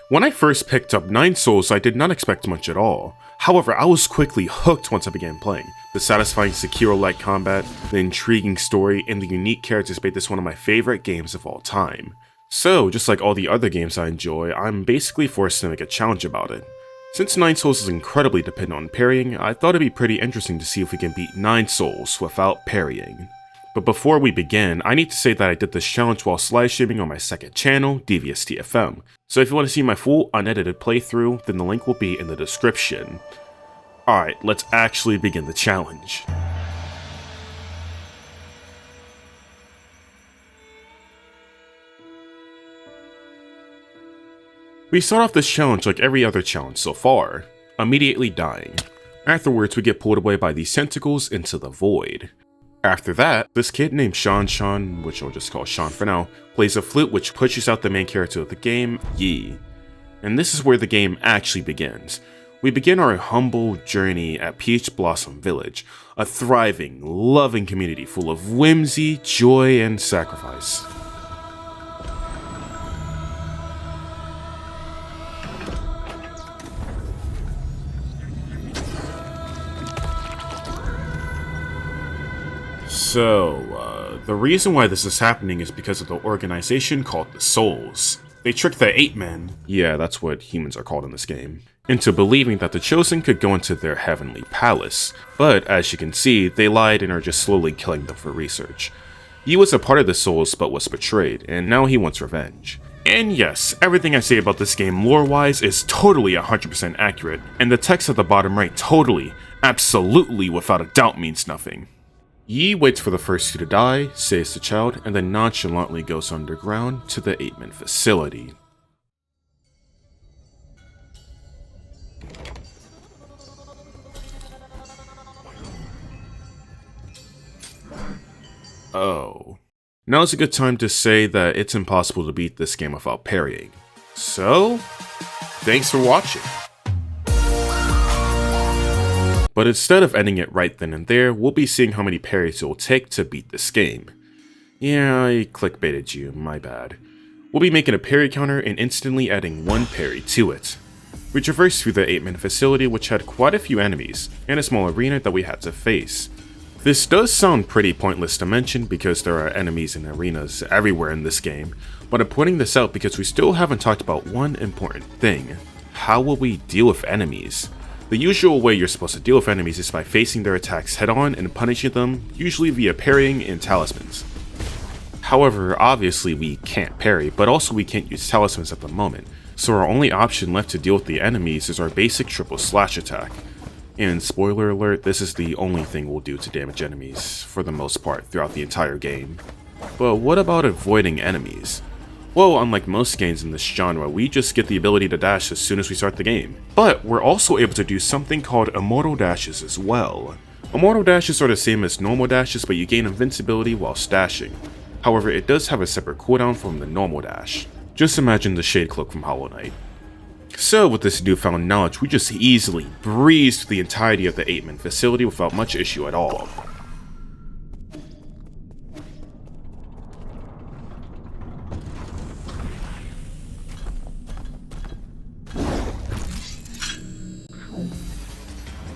When I first picked up Nine Sols, I did not expect much at all. However, I was quickly hooked once I began playing. The satisfying Sekiro-like combat, the intriguing story, and the unique characters made this one of my favorite games of all time. So, just like all the other games I enjoy, I'm basically forced to make a challenge about it. Since Nine Sols is incredibly dependent on parrying, I thought it'd be pretty interesting to see if we can beat Nine Sols without parrying. But before we begin, I need to say that I did this challenge while live streaming on my second channel, TheFatRat. So if you want to see my full unedited playthrough, then the link will be in the description. Alright, let's actually begin the challenge. We start off this challenge like every other challenge so far, immediately dying. Afterwards, we get pulled away by these tentacles into the void. After that, this kid named Shuanshuan, which I'll just call Sean for now, plays a flute which pushes out the main character of the game, Yi. And this is where the game actually begins. We begin our humble journey at Peach Blossom Village, a thriving, loving community full of whimsy, joy, and sacrifice. So, the reason why this is happening is because of the organization called the Souls. They tricked the 8 men, yeah, that's what humans are called in this game, into believing that the Chosen could go into their heavenly palace. But, as you can see, they lied and are just slowly killing them for research. Yi was a part of the Souls but was betrayed, and now he wants revenge. And yes, everything I say about this game lore-wise is totally 100% accurate, and the text at the bottom right totally, absolutely without a doubt means nothing. Yi waits for the first 2 to die, saves the child, and then nonchalantly goes underground to the 8-man facility. Oh. Now's a good time to say that it's impossible to beat this game without parrying. So, thanks for watching. But instead of ending it right then and there, we'll be seeing how many parries it will take to beat this game. Yeah, I clickbaited you, my bad. We'll be making a parry counter and instantly adding 1 parry to it. We traversed through the 8-man facility, which had quite a few enemies, and a small arena that we had to face. This does sound pretty pointless to mention because there are enemies and arenas everywhere in this game, but I'm pointing this out because we still haven't talked about one important thing. How will we deal with enemies? The usual way you're supposed to deal with enemies is by facing their attacks head-on and punishing them, usually via parrying and talismans. However, obviously we can't parry, but also we can't use talismans at the moment, so our only option left to deal with the enemies is our basic triple slash attack. And spoiler alert, this is the only thing we'll do to damage enemies, for the most part, throughout the entire game. But what about avoiding enemies? Well, unlike most games in this genre, we just get the ability to dash as soon as we start the game. But we're also able to do something called immortal dashes as well. Immortal dashes are the same as normal dashes, but you gain invincibility while dashing. However, it does have a separate cooldown from the normal dash. Just imagine the Shade Cloak from Hollow Knight. So with this newfound knowledge, we just easily breezed through the entirety of the 8-man facility without much issue at all.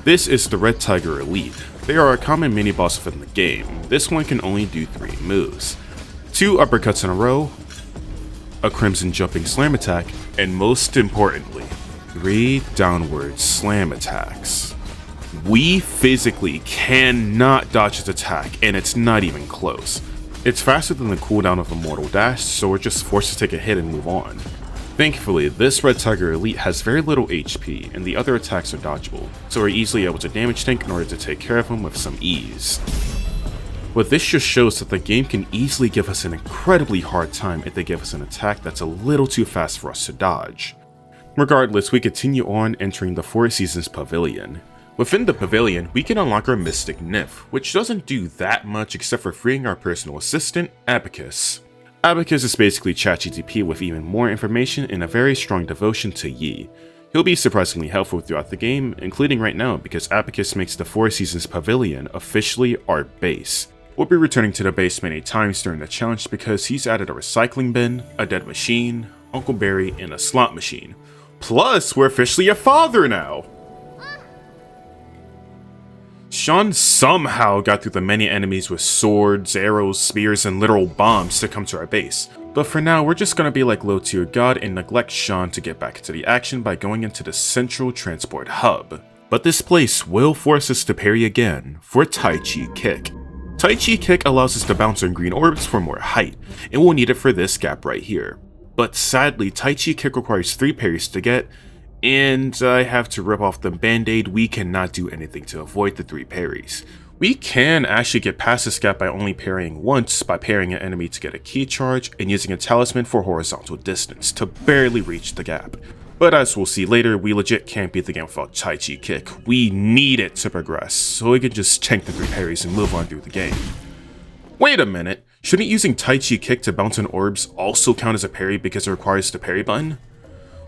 This is the Red Tiger Elite. They are a common mini-boss within the game. This one can only do 3 moves. 2 uppercuts in a row, a Crimson Jumping Slam attack, and most importantly, 3 downward slam attacks. We physically cannot dodge his attack, and it's not even close. It's faster than the cooldown of Immortal Dash, so we're just forced to take a hit and move on. Thankfully, this Red Tiger Elite has very little HP, and the other attacks are dodgeable, so we're easily able to damage tank in order to take care of him with some ease. But this just shows that the game can easily give us an incredibly hard time if they give us an attack that's a little too fast for us to dodge. Regardless, we continue on entering the Four Seasons Pavilion. Within the pavilion, we can unlock our Mystic Nymph, which doesn't do that much except for freeing our personal assistant, Abacus. Abacus is basically ChatGPT with even more information and a very strong devotion to Yi. He'll be surprisingly helpful throughout the game, including right now because Abacus makes the Four Seasons Pavilion officially our base. We'll be returning to the base many times during the challenge because he's added a recycling bin, a dead machine, Uncle Barry, and a slot machine. Plus, we're officially a father now! Shuan somehow got through the many enemies with swords, arrows, spears, and literal bombs to come to our base. But for now, we're just gonna be like low tier god and neglect Shuan to get back into the action by going into the central transport hub. But this place will force us to parry again for Tai Chi Kick. Tai Chi Kick allows us to bounce on green orbs for more height, and we'll need it for this gap right here. But sadly, Tai Chi Kick requires 3 parries to get, and I have to rip off the band-aid. We cannot do anything to avoid the 3 parries. We can actually get past this gap by only parrying once, by parrying an enemy to get a key charge and using a talisman for horizontal distance to barely reach the gap. But as we'll see later, we legit can't beat the game without Tai Chi Kick. We need it to progress, so we can just tank the 3 parries and move on through the game. Wait a minute, shouldn't using Tai Chi Kick to bounce on orbs also count as a parry because it requires the parry button?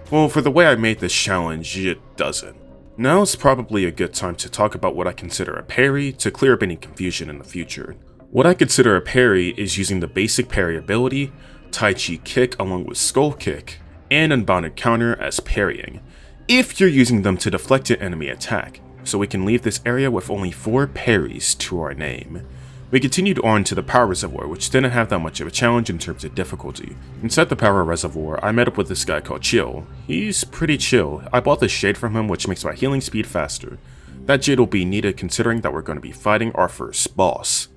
Well, for the way I made this challenge, it doesn't. Now is probably a good time to talk about what I consider a parry to clear up any confusion in the future. What I consider a parry is using the basic parry ability, Tai Chi Kick along with Skull Kick, and Unbounded Counter as parrying, if you're using them to deflect an enemy attack, so we can leave this area with only 4 parries to our name. We continued on to the Power Reservoir, which didn't have that much of a challenge in terms of difficulty. Inside the Power Reservoir, I met up with this guy called Chill. He's pretty chill. I bought this shade from him, which makes my healing speed faster. That jade will be needed considering that we're going to be fighting our first boss.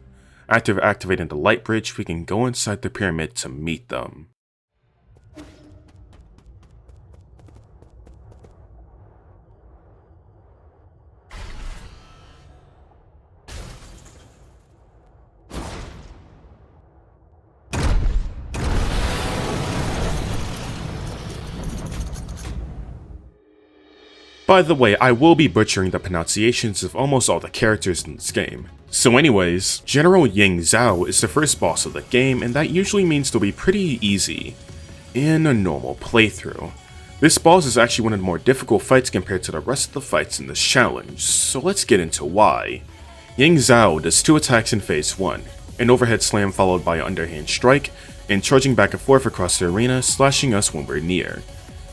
After activating the light bridge, we can go inside the pyramid to meet them. By the way, I will be butchering the pronunciations of almost all the characters in this game. So anyways, General Yang Zhao is the first boss of the game, and that usually means they'll be pretty easy in a normal playthrough. This boss is actually one of the more difficult fights compared to the rest of the fights in this challenge, so let's get into why. Yang Zhao does 2 attacks in phase 1, an overhead slam followed by an underhand strike, and charging back and forth across the arena, slashing us when we're near.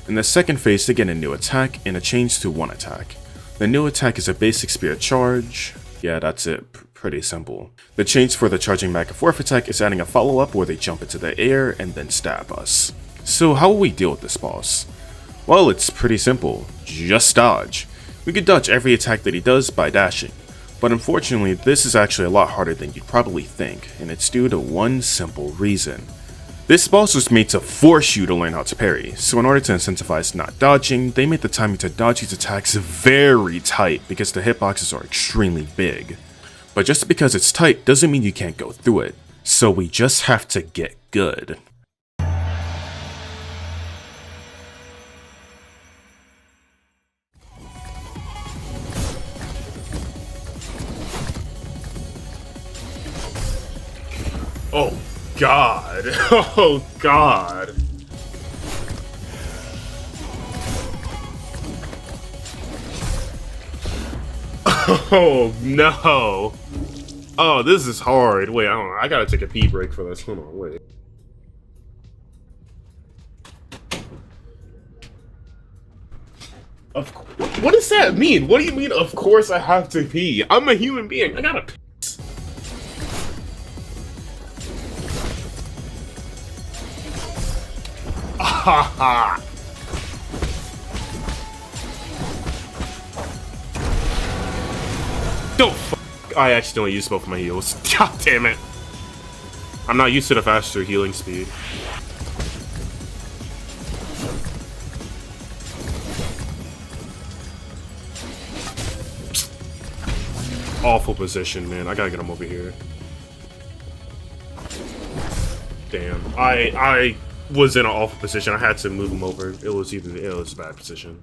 In the second phase, they get a new attack and a change to 1 attack. The new attack is a basic spear charge. Yeah, that's it. Pretty simple. The change for the charging back and forth attack is adding a follow-up where they jump into the air and then stab us. So how will we deal with this boss? Well, it's pretty simple. Just dodge. We could dodge every attack that he does by dashing. But unfortunately, this is actually a lot harder than you'd probably think, and it's due to one simple reason. This boss was made to force you to learn how to parry, so in order to incentivize not dodging, they made the timing to dodge these attacks very tight because the hitboxes are extremely big. But just because it's tight doesn't mean you can't go through it, so we just have to get good. Oh God, oh God. Oh no. Oh, this is hard. Wait, I don't know. I gotta take a pee break for this. Hold on, wait. What does that mean? What do you mean, of course I have to pee? I'm a human being. I gotta pee. Ha ha! Don't f. I accidentally used both of my heals. God damn it! I'm not used to the faster healing speed. Awful position, man. I gotta get him over here. Damn. I was in an awful position. I had to move him over. It was a bad position.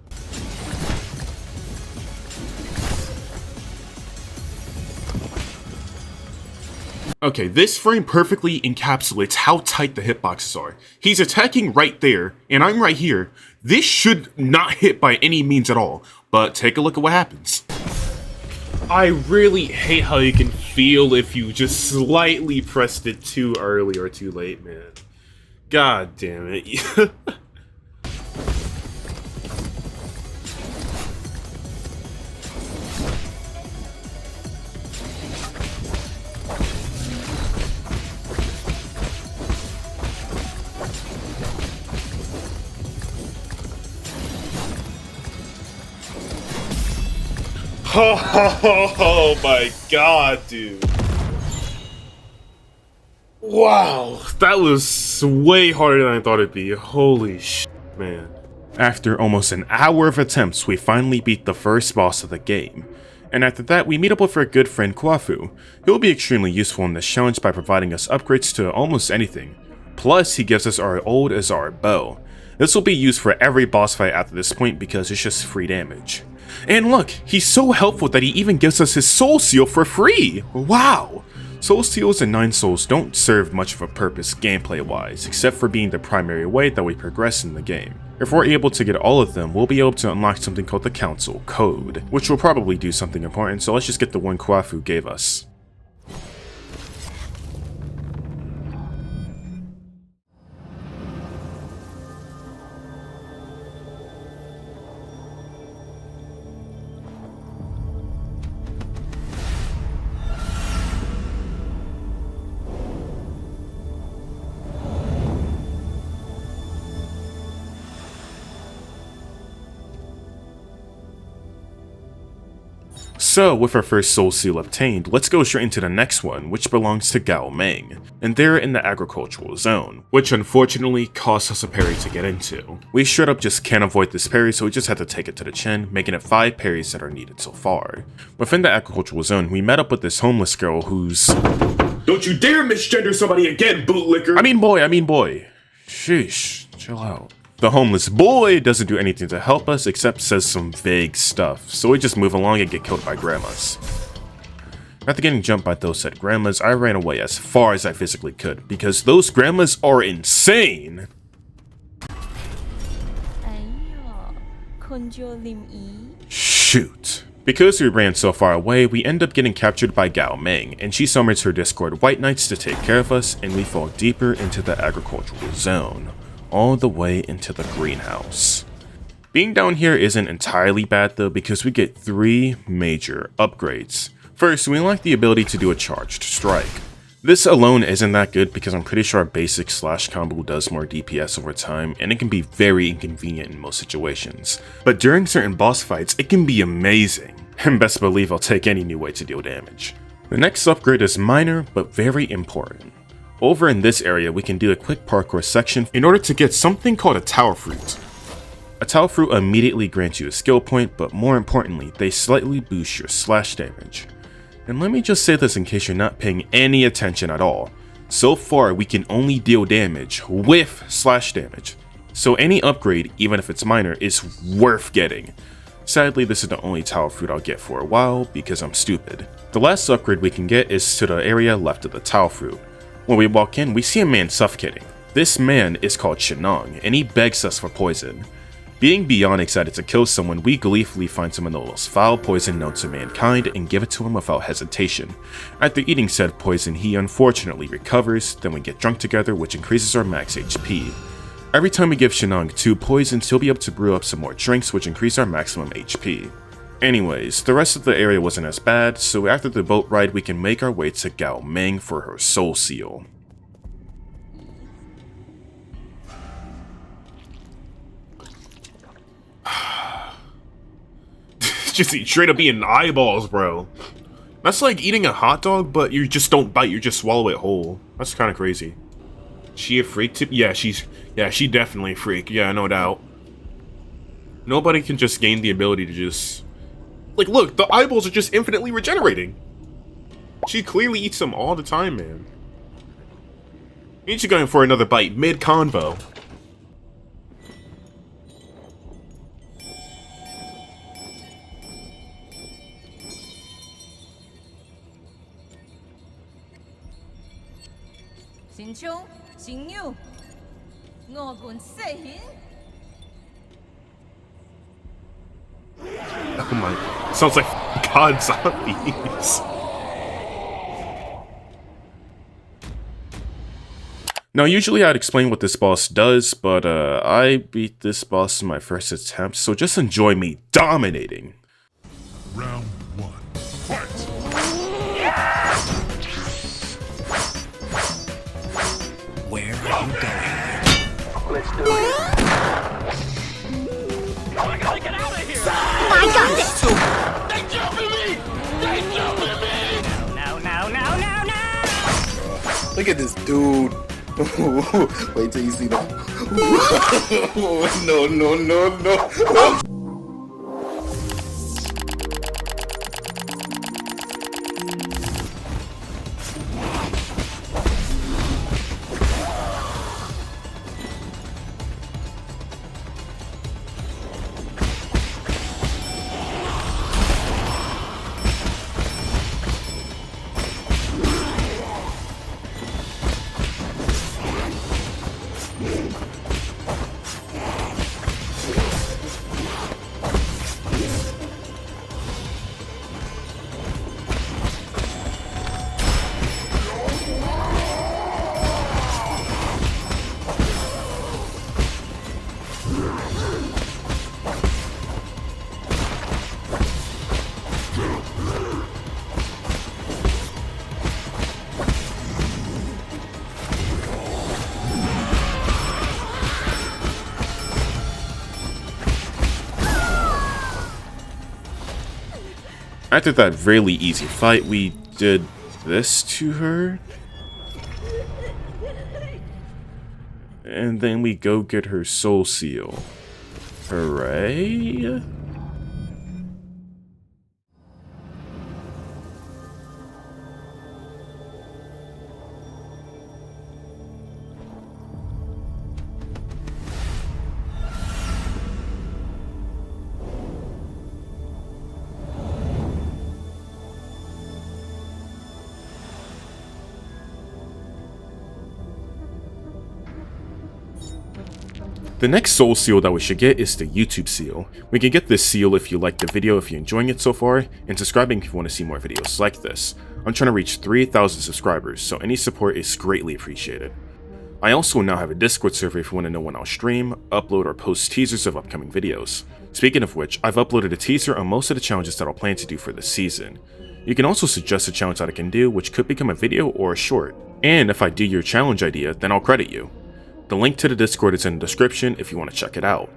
Okay, this frame perfectly encapsulates how tight the hitboxes are. He's attacking right there, and I'm right here. This should not hit by any means at all, but take a look at what happens. I really hate how you can feel if you just slightly pressed it too early or too late, man. God damn it. Oh my god, dude. Wow, that was way harder than I thought it'd be. Holy shit, man. After almost an hour of attempts, we finally beat the first boss of the game. And after that, we meet up with our good friend Kuafu. He will be extremely useful in this challenge by providing us upgrades to almost anything. Plus, he gives us our old Azar bow. This will be used for every boss fight after this point because it's just free damage. And look, he's so helpful that he even gives us his soul seal for free! Wow! Soul seals and Nine Souls don't serve much of a purpose gameplay wise, except for being the primary way that we progress in the game. If we're able to get all of them, we'll be able to unlock something called the Council Code, which will probably do something important, so let's just get the one Kuafu gave us. So, with our first soul seal obtained, let's go straight into the next one, which belongs to Goumang, and they're in the agricultural zone, which unfortunately costs us a parry to get into. We straight up just can't avoid this parry, so we just had to take it to the chin, making it 5 parries that are needed so far. Within the agricultural zone, we met up with this homeless girl who's... Don't you dare misgender somebody again, bootlicker! I mean boy. Sheesh, chill out. The homeless boy doesn't do anything to help us except says some vague stuff, so we just move along and get killed by grandmas. After getting jumped by those said grandmas, I ran away as far as I physically could, because those grandmas are insane! Shoot. Because we ran so far away, we end up getting captured by Goumang, and she summons her Discord White Knights to take care of us, and we fall deeper into the agricultural zone. All the way into the greenhouse. Being down here isn't entirely bad though, because we get 3 major upgrades. First, we unlock the ability to do a charged strike. This alone isn't that good because I'm pretty sure our basic slash combo does more DPS over time, and it can be very inconvenient in most situations. But during certain boss fights, it can be amazing, and best believe I'll take any new way to deal damage. The next upgrade is minor, but very important. Over in this area, we can do a quick parkour section in order to get something called a Tower Fruit. A Tower Fruit immediately grants you a skill point, but more importantly, they slightly boost your slash damage. And let me just say this in case you're not paying any attention at all. So far, we can only deal damage with slash damage. So any upgrade, even if it's minor, is worth getting. Sadly, this is the only Tower Fruit I'll get for a while because I'm stupid. The last upgrade we can get is to the area left of the Tower Fruit. When we walk in, we see a man suffocating. This man is called Shinong, and he begs us for poison. Being beyond excited to kill someone, we gleefully find some of the most foul poison known to mankind and give it to him without hesitation. After eating said poison, he unfortunately recovers, then we get drunk together, which increases our max HP. Every time we give Shinong 2 poisons, he'll be able to brew up some more drinks, which increase our maximum HP. Anyways, the rest of the area wasn't as bad, so after the boat ride we can make our way to Goumang for her soul seal. Just straight up eating eyeballs, bro. That's like eating a hot dog, but you just don't bite, you just swallow it whole. That's kind of crazy. She a freak too? Yeah, she definitely a freak, yeah, no doubt. Nobody can just gain the ability to just... Like, look, the eyeballs are just infinitely regenerating. She clearly eats them all the time, man. Ain't you going for another bite mid-convo? Oh my, sounds like God zombies. Now usually I'd explain what this boss does, but I beat this boss in my first attempt, so just enjoy me dominating. Round 1, fight! Where are you going? Let's do it. I got this! They jumping Look at this dude. Wait till you see them. No. After that really easy fight, we did this to her. And then we go get her soul seal. Hooray! The next soul seal that we should get is the YouTube seal. We can get this seal if you like the video, if you're enjoying it so far, and subscribing if you want to see more videos like this. I'm trying to reach 3,000 subscribers, so any support is greatly appreciated. I also now have a Discord server if you want to know when I'll stream, upload, or post teasers of upcoming videos. Speaking of which, I've uploaded a teaser on most of the challenges that I'll plan to do for this season. You can also suggest a challenge that I can do, which could become a video or a short. And if I do your challenge idea, then I'll credit you. The link to the Discord is in the description if you want to check it out.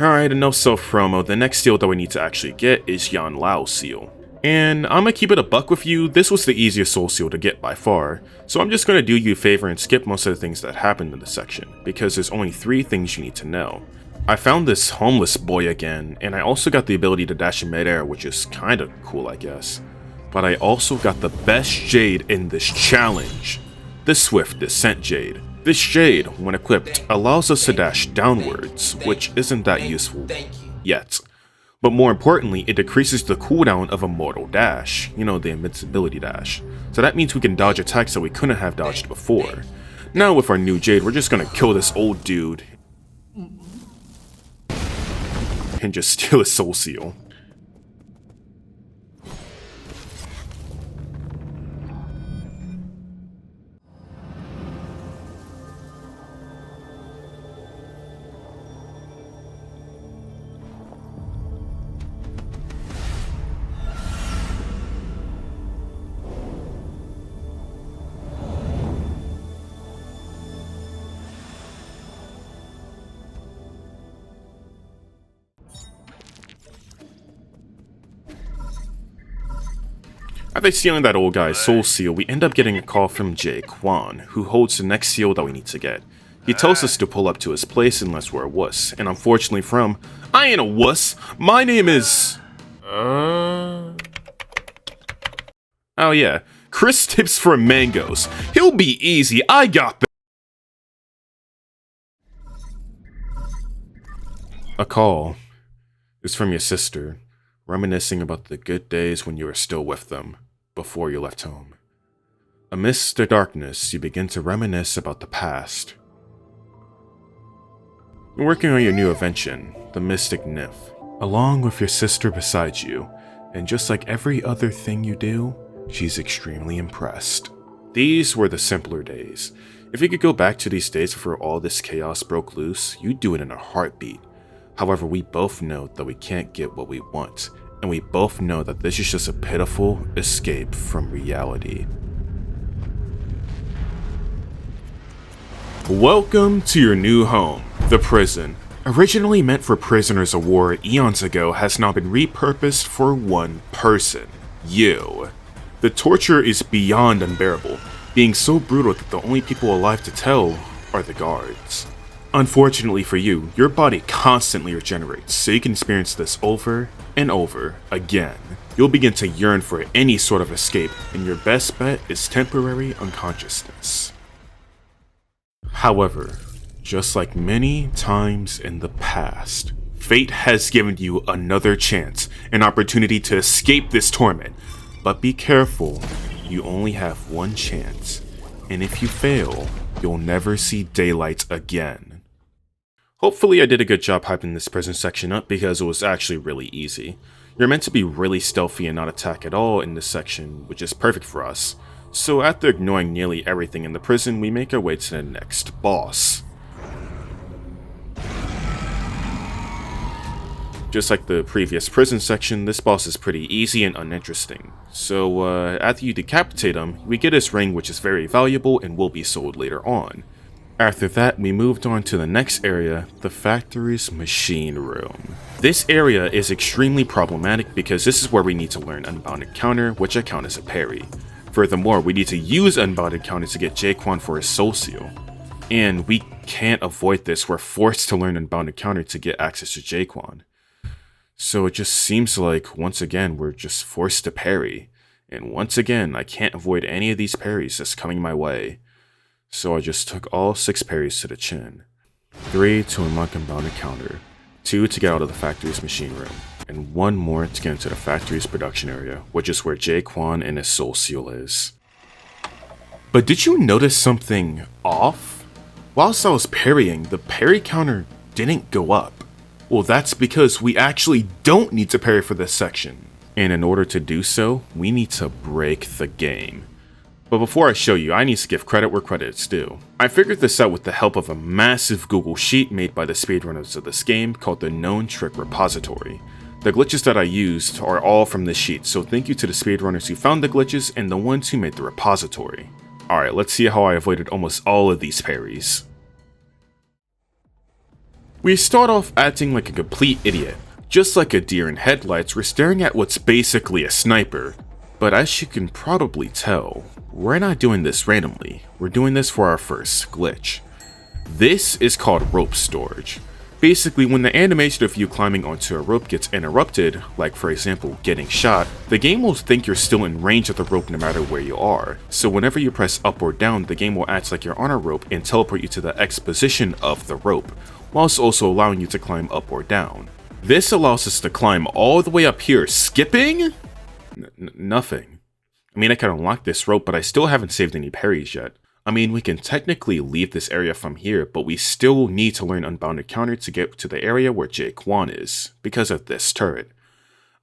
Alright, enough self-promo. The next seal that we need to actually get is Yanlao seal. And I'm gonna keep it a buck with you, this was the easiest soul seal to get by far, so I'm just gonna do you a favor and skip most of the things that happened in this section, because there's only 3 things you need to know. I found this homeless boy again, and I also got the ability to dash in midair, which is kinda cool I guess. But I also got the best jade in this challenge, the Swift Descent Jade. This jade, when equipped, allows us to dash downwards, which isn't that useful yet. But more importantly, it decreases the cooldown of a mortal dash, you know, the invincibility dash. So that means we can dodge attacks that we couldn't have dodged before. Now with our new jade, we're just gonna kill this old dude and just steal his soul seal. After stealing that old guy's soul seal, we end up getting a call from Jiequan, who holds the next seal that we need to get. He tells us to pull up to his place unless we're a wuss, and unfortunately from, I ain't a wuss, my name is... Oh yeah, Chris tips for mangoes. He'll be easy, I got that. A call is from your sister, reminiscing about the good days when you were still with them, before you left home. Amidst the darkness, you begin to reminisce about the past. You're working on your new invention, the Mystic Nymph, along with your sister beside you, and just like every other thing you do, she's extremely impressed. These were the simpler days. If you could go back to these days before all this chaos broke loose, you'd do it in a heartbeat. However, we both know that we can't get what we want, and we both know that this is just a pitiful escape from reality. Welcome to your new home, the prison. Originally meant for prisoners of war eons ago, has now been repurposed for one person, you. The torture is beyond unbearable. being so brutal that the only people alive to tell are the guards. Unfortunately for you, your body constantly regenerates, so you can experience this over and over again. You'll begin to yearn for any sort of escape, and your best bet is temporary unconsciousness. However, just like many times in the past, fate has given you another chance, an opportunity to escape this torment. But be careful, you only have one chance, and if you fail, you'll never see daylight again. Hopefully I did a good job hyping this prison section up because it was actually really easy. You're meant to be really stealthy and not attack at all in this section, which is perfect for us. So after ignoring nearly everything in the prison, we make our way to the next boss. Just like the previous prison section, this boss is pretty easy and uninteresting. So after you decapitate him, we get his ring, which is very valuable and will be sold later on. After that, we moved on to the next area, the factory's machine room. This area is extremely problematic because this is where we need to learn Unbounded Counter, which I count as a parry. Furthermore, we need to use Unbounded Counter to get Jiequan for his soul seal. And we can't avoid this, we're forced to learn Unbounded Counter to get access to Jiequan. So it just seems like, once again, we're just forced to parry. And once again, I can't avoid any of these parries that's coming my way. So I just took all 6 parries to the chin. 3 to unlock Unbounded Counter, 2 to get out of the factory's machine room, and 1 more to get into the factory's production area, which is where Jiequan and his soul seal is. But did you notice something off? Whilst I was parrying, the parry counter didn't go up. Well, that's because we actually don't need to parry for this section. And in order to do so, we need to break the game. But before I show you, I need to give credit where credit is due. I figured this out with the help of a massive Google sheet made by the speedrunners of this game called the Known Trick Repository. The glitches that I used are all from this sheet, so thank you to the speedrunners who found the glitches and the ones who made the repository. Alright, let's see how I avoided almost all of these parries. We start off acting like a complete idiot. Just like a deer in headlights, we're staring at what's basically a sniper. But as you can probably tell, we're not doing this randomly, we're doing this for our first glitch. This is called rope storage. Basically, when the animation of you climbing onto a rope gets interrupted, like for example getting shot, the game will think you're still in range of the rope no matter where you are. So whenever you press up or down, the game will act like you're on a rope and teleport you to the X position of the rope, whilst also allowing you to climb up or down. This allows us to climb all the way up here, skipping? Nothing. I mean, I can unlock this rope, but I still haven't saved any parries yet. I mean, we can technically leave this area from here, but we still need to learn Unbounded Counter to get to the area where Jiequan is, because of this turret.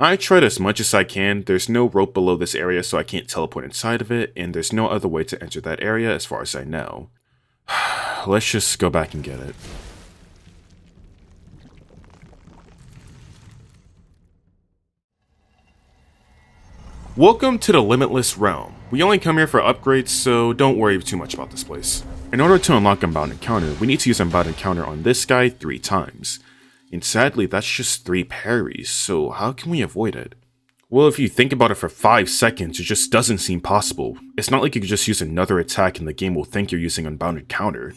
I tried as much as I can, there's no rope below this area so I can't teleport inside of it, and there's no other way to enter that area as far as I know. Let's just go back and get it. Welcome to the Limitless Realm. We only come here for upgrades, so don't worry too much about this place. In order to unlock Unbounded Counter, we need to use Unbounded Counter on this guy 3 times. And sadly, that's just 3 parries, so how can we avoid it? Well, if you think about it for 5 seconds, it just doesn't seem possible. It's not like you could just use another attack and the game will think you're using Unbounded Counter.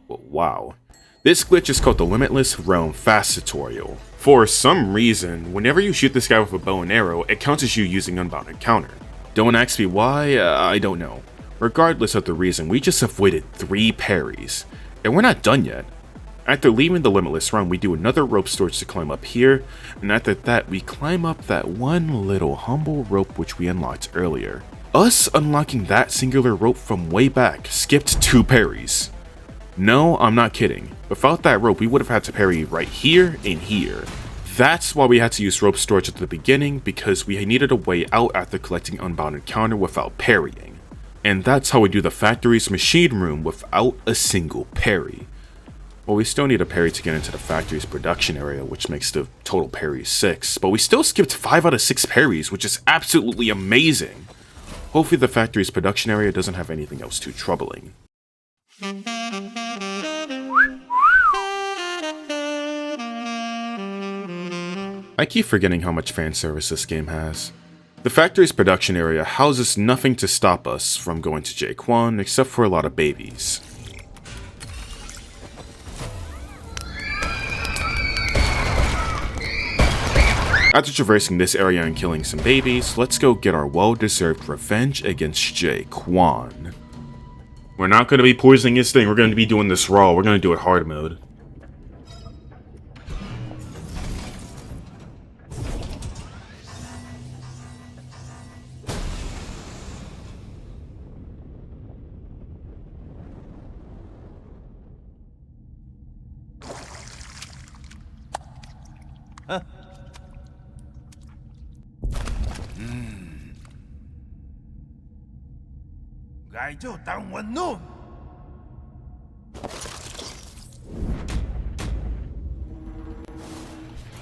Wow. This glitch is called the Limitless Realm Fast Tutorial. For some reason, whenever you shoot this guy with a bow and arrow, it counts as you using Unbounded Counter. Don't ask me why, I don't know. Regardless of the reason, we just avoided 3 parries. And we're not done yet. After leaving the Limitless Realm, we do another rope storage to climb up here, and after that, we climb up that one little humble rope which we unlocked earlier. Us unlocking that singular rope from way back skipped 2 parries. No, I'm not kidding. Without that rope, we would have had to parry right here and here. That's why we had to use rope storage at the beginning, because we needed a way out after collecting Unbounded Counter without parrying. And that's how we do the factory's machine room without a single parry. Well, we still need a parry to get into the factory's production area, which makes the total parry 6, but we still skipped 5 out of 6 parries, which is absolutely amazing. Hopefully the factory's production area doesn't have anything else too troubling. I keep forgetting how much fan service this game has. The factory's production area houses nothing to stop us from going to Jiequan except for a lot of babies. After traversing this area and killing some babies, let's go get our well-deserved revenge against Jiequan. We're not going to be poisoning this thing, we're going to be doing this raw, we're going to do it hard mode.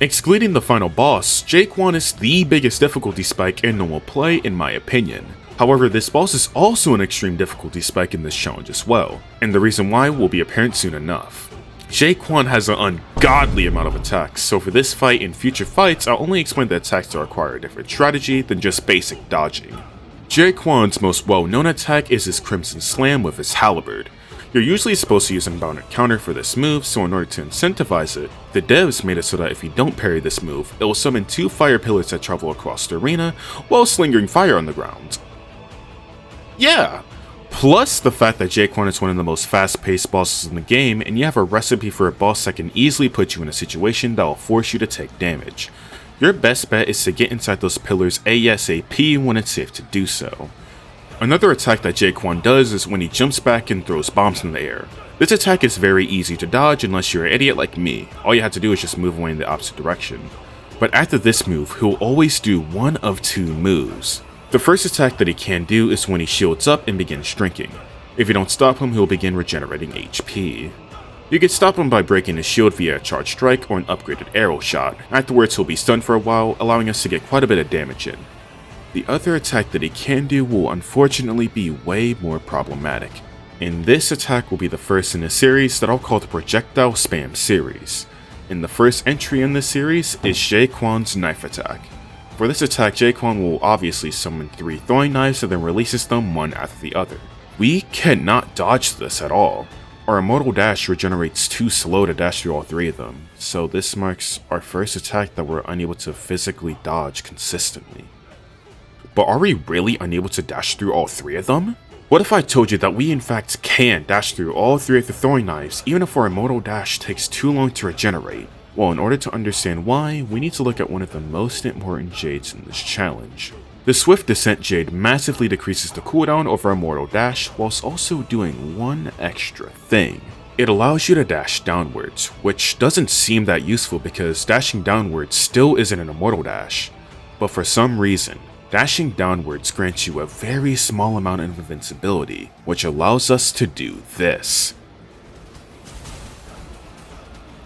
Excluding the final boss, Jiequan is the biggest difficulty spike in normal play in my opinion. However, this boss is also an extreme difficulty spike in this challenge as well, and the reason why will be apparent soon enough. Jiequan has an ungodly amount of attacks, so for this fight and future fights, I'll only explain the attacks that require a different strategy than just basic dodging. Jiequan's most well-known attack is his Crimson Slam with his halberd. You're usually supposed to use an unbounded counter for this move, so in order to incentivize it, the devs made it so that if you don't parry this move, it will summon 2 fire pillars that travel across the arena while slingering fire on the ground. Yeah! Plus the fact that Jiequan is one of the most fast-paced bosses in the game, and you have a recipe for a boss that can easily put you in a situation that will force you to take damage. Your best bet is to get inside those pillars ASAP when it's safe to do so. Another attack that Jiequan does is when he jumps back and throws bombs in the air. This attack is very easy to dodge unless you're an idiot like me. All you have to do is just move away in the opposite direction. But after this move, he'll always do one of 2 moves. The first attack that he can do is when he shields up and begins drinking. If you don't stop him, he'll begin regenerating HP. You can stop him by breaking his shield via a charged strike or an upgraded arrow shot. Afterwards, he'll be stunned for a while, allowing us to get quite a bit of damage in. The other attack that he can do will unfortunately be way more problematic. And this attack will be the first in a series that I'll call the Projectile Spam series. And the first entry in this series is Jiequan's Knife Attack. For this attack, Jiequan will obviously summon 3 throwing knives and then releases them one after the other. We cannot dodge this at all. Our Immortal Dash regenerates too slow to dash through all 3 of them, so this marks our first attack that we're unable to physically dodge consistently. But are we really unable to dash through all 3 of them? What if I told you that we in fact can dash through all 3 of the throwing knives even if our Immortal Dash takes too long to regenerate? Well, in order to understand why, we need to look at one of the most important jades in this challenge. The Swift Descent Jade massively decreases the cooldown of our Immortal Dash whilst also doing one extra thing. It allows you to dash downwards, which doesn't seem that useful because dashing downwards still isn't an Immortal Dash. But for some reason, dashing downwards grants you a very small amount of invincibility, which allows us to do this.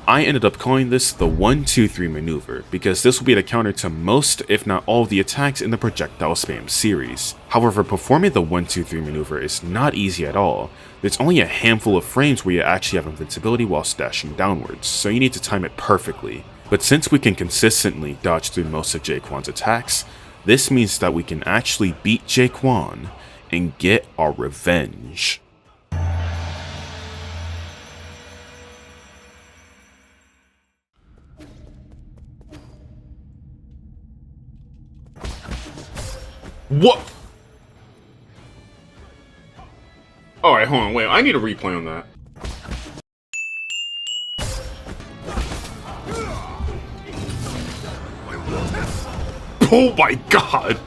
I ended up calling this the 1-2-3 maneuver because this will be the counter to most, if not all, of the attacks in the Projectile Spam series. However, performing the 1-2-3 maneuver is not easy at all. There's only a handful of frames where you actually have invincibility whilst dashing downwards, so you need to time it perfectly. But since we can consistently dodge through most of Jiequan's attacks, this means that we can actually beat Jiequan and get our revenge. What? Alright, hold on, wait, I need a replay on that. Oh my god!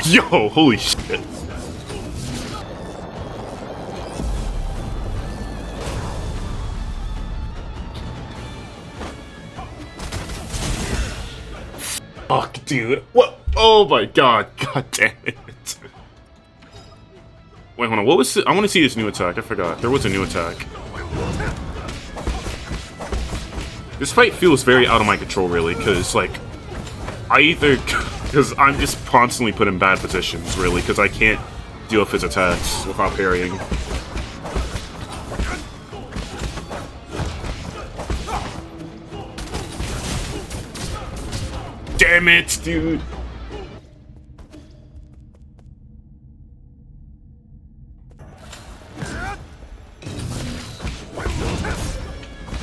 Yo, holy shit. Fuck, dude. What? Oh my god. God damn it. Wait, hold on. What was I want to see this new attack. I forgot. There was a new attack. This fight feels very out of my control, really, because, like, because I'm just constantly put in bad positions, really, because I can't deal with his attacks without parrying. damn it, dude.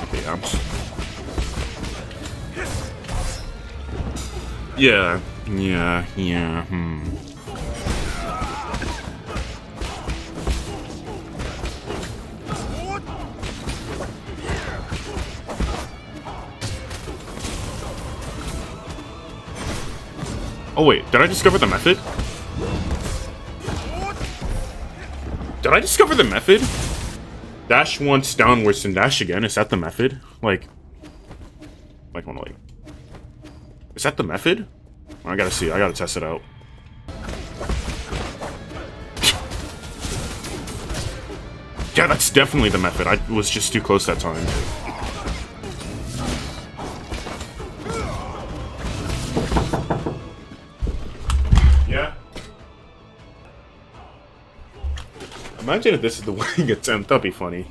Okay, yeah, Oh wait, did I discover the method? Did I discover the method? Dash once downwards and dash again, is that the method? Like, is that the method? I gotta see, I gotta test it out. Yeah, that's definitely the method. I was just too close that time. Yeah. Imagine if this is the winning attempt, that'd be funny.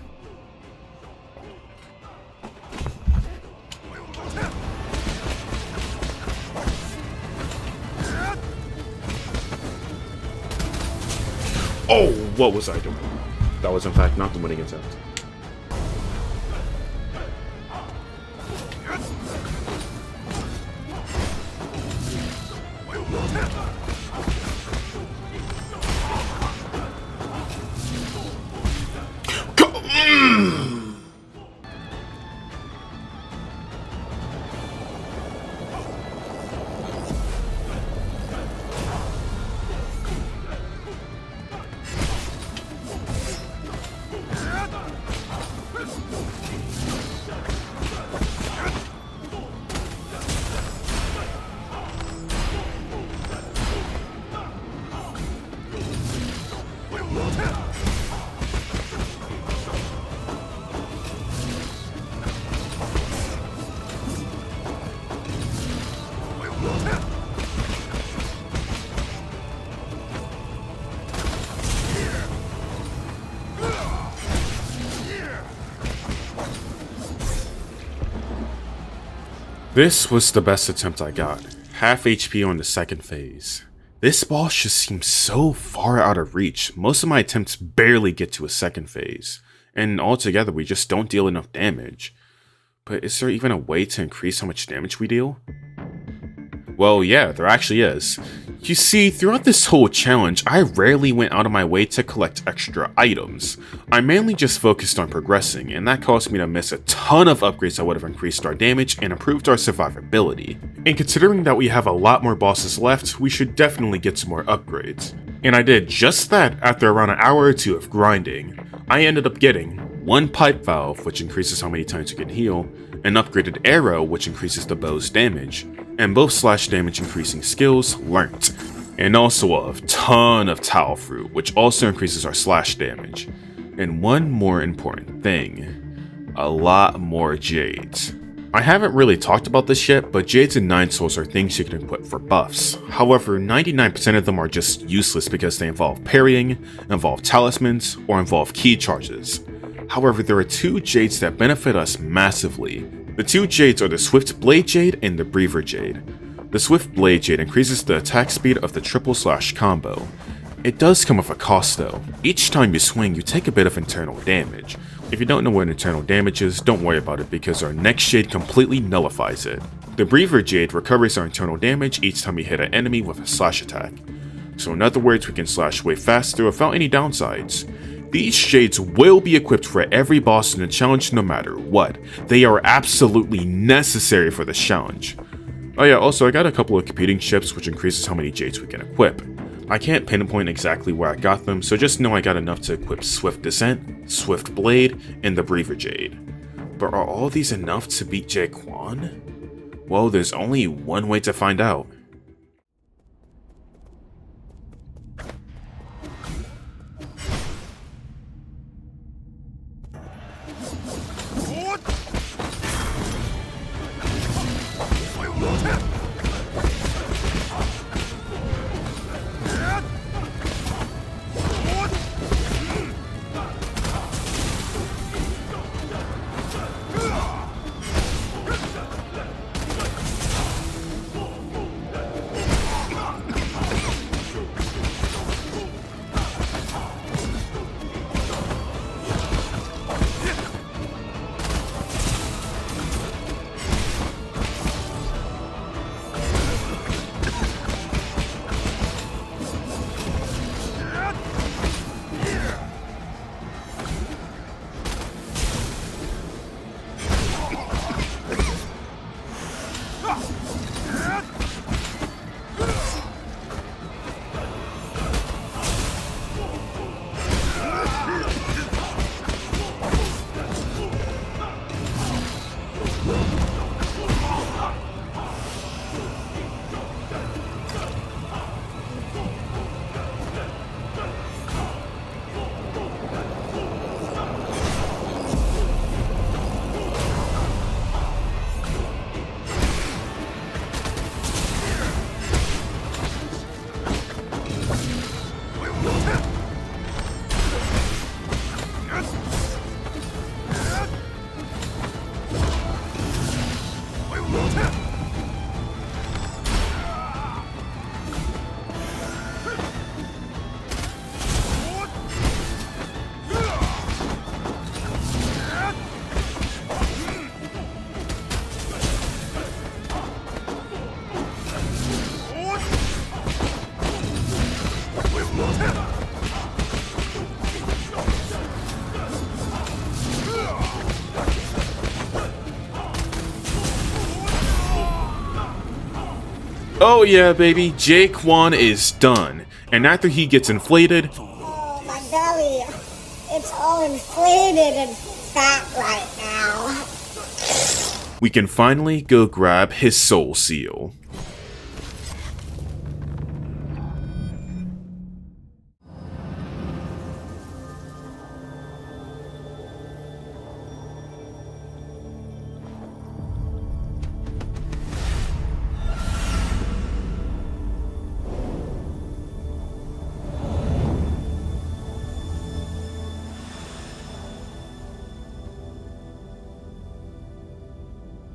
Oh, what was I doing? That was in fact not the winning attempt. This was the best attempt I got. Half HP on the second phase. This boss just seems so far out of reach. Most of my attempts barely get to a second phase. And altogether we just don't deal enough damage. But is there even a way to increase how much damage we deal? Well, yeah, there actually is. You see, throughout this whole challenge, I rarely went out of my way to collect extra items. I mainly just focused on progressing, and that caused me to miss a ton of upgrades that would have increased our damage and improved our survivability. And considering that we have a lot more bosses left, we should definitely get some more upgrades. And I did just that after around an hour or two of grinding. I ended up getting one pipe valve, which increases how many times you can heal, an upgraded arrow, which increases the bow's damage, and both slash damage increasing skills learnt, and also a ton of towel fruit, which also increases our slash damage. And one more important thing, a lot more jades. I haven't really talked about this yet, but jades and Nine Sols are things you can equip for buffs. However, 99% of them are just useless because they involve parrying, involve talismans, or involve key charges. However, there are two jades that benefit us massively. The two jades are the Swift Blade Jade and the Breather Jade. The Swift Blade Jade increases the attack speed of the triple slash combo. It does come with a cost though. Each time you swing, you take a bit of internal damage. If you don't know what internal damage is, don't worry about it because our next jade completely nullifies it. The Breather Jade recovers our internal damage each time we hit an enemy with a slash attack. So in other words, we can slash way faster without any downsides. These jades will be equipped for every boss in the challenge no matter what. They are absolutely necessary for this challenge. Oh yeah, also I got a couple of competing ships which increases how many jades we can equip. I can't pinpoint exactly where I got them, so just know I got enough to equip Swift Descent, Swift Blade, and the Breather Jade. But are all these enough to beat Jiequan? Well, there's only one way to find out. Oh yeah, baby, Jiequan is done. And after he gets inflated, Oh, my belly. It's all inflated and fat right now. we can finally go grab his soul seal.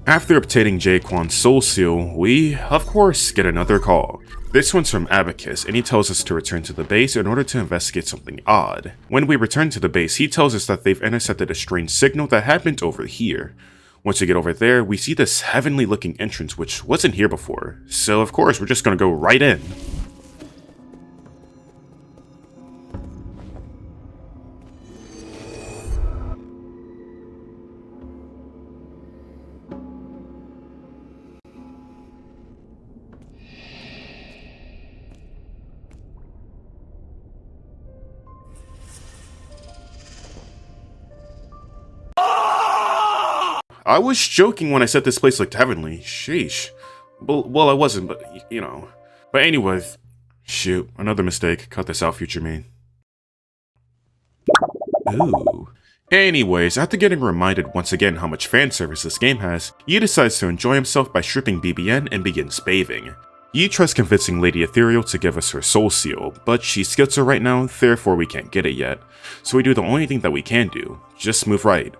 After obtaining Jiequan's soul seal, we, of course, get another call. This one's from Abacus, and he tells us to return to the base in order to investigate something odd. When we return to the base, he tells us that they've intercepted a strange signal that happened over here. Once we get over there, we see this heavenly looking entrance which wasn't here before, so of course we're just gonna go right in. I was joking when I said this place looked heavenly. Sheesh. Well, I wasn't, but you know. But anyways, shoot, another mistake. Cut this out, future me. Ooh. Anyways, after getting reminded once again how much fan service this game has, Yi decides to enjoy himself by stripping BBN and begins bathing. Yi tries convincing Lady Ethereal to give us her soul seal, but she's schizo right now, therefore we can't get it yet. So we do the only thing that we can do, just move right.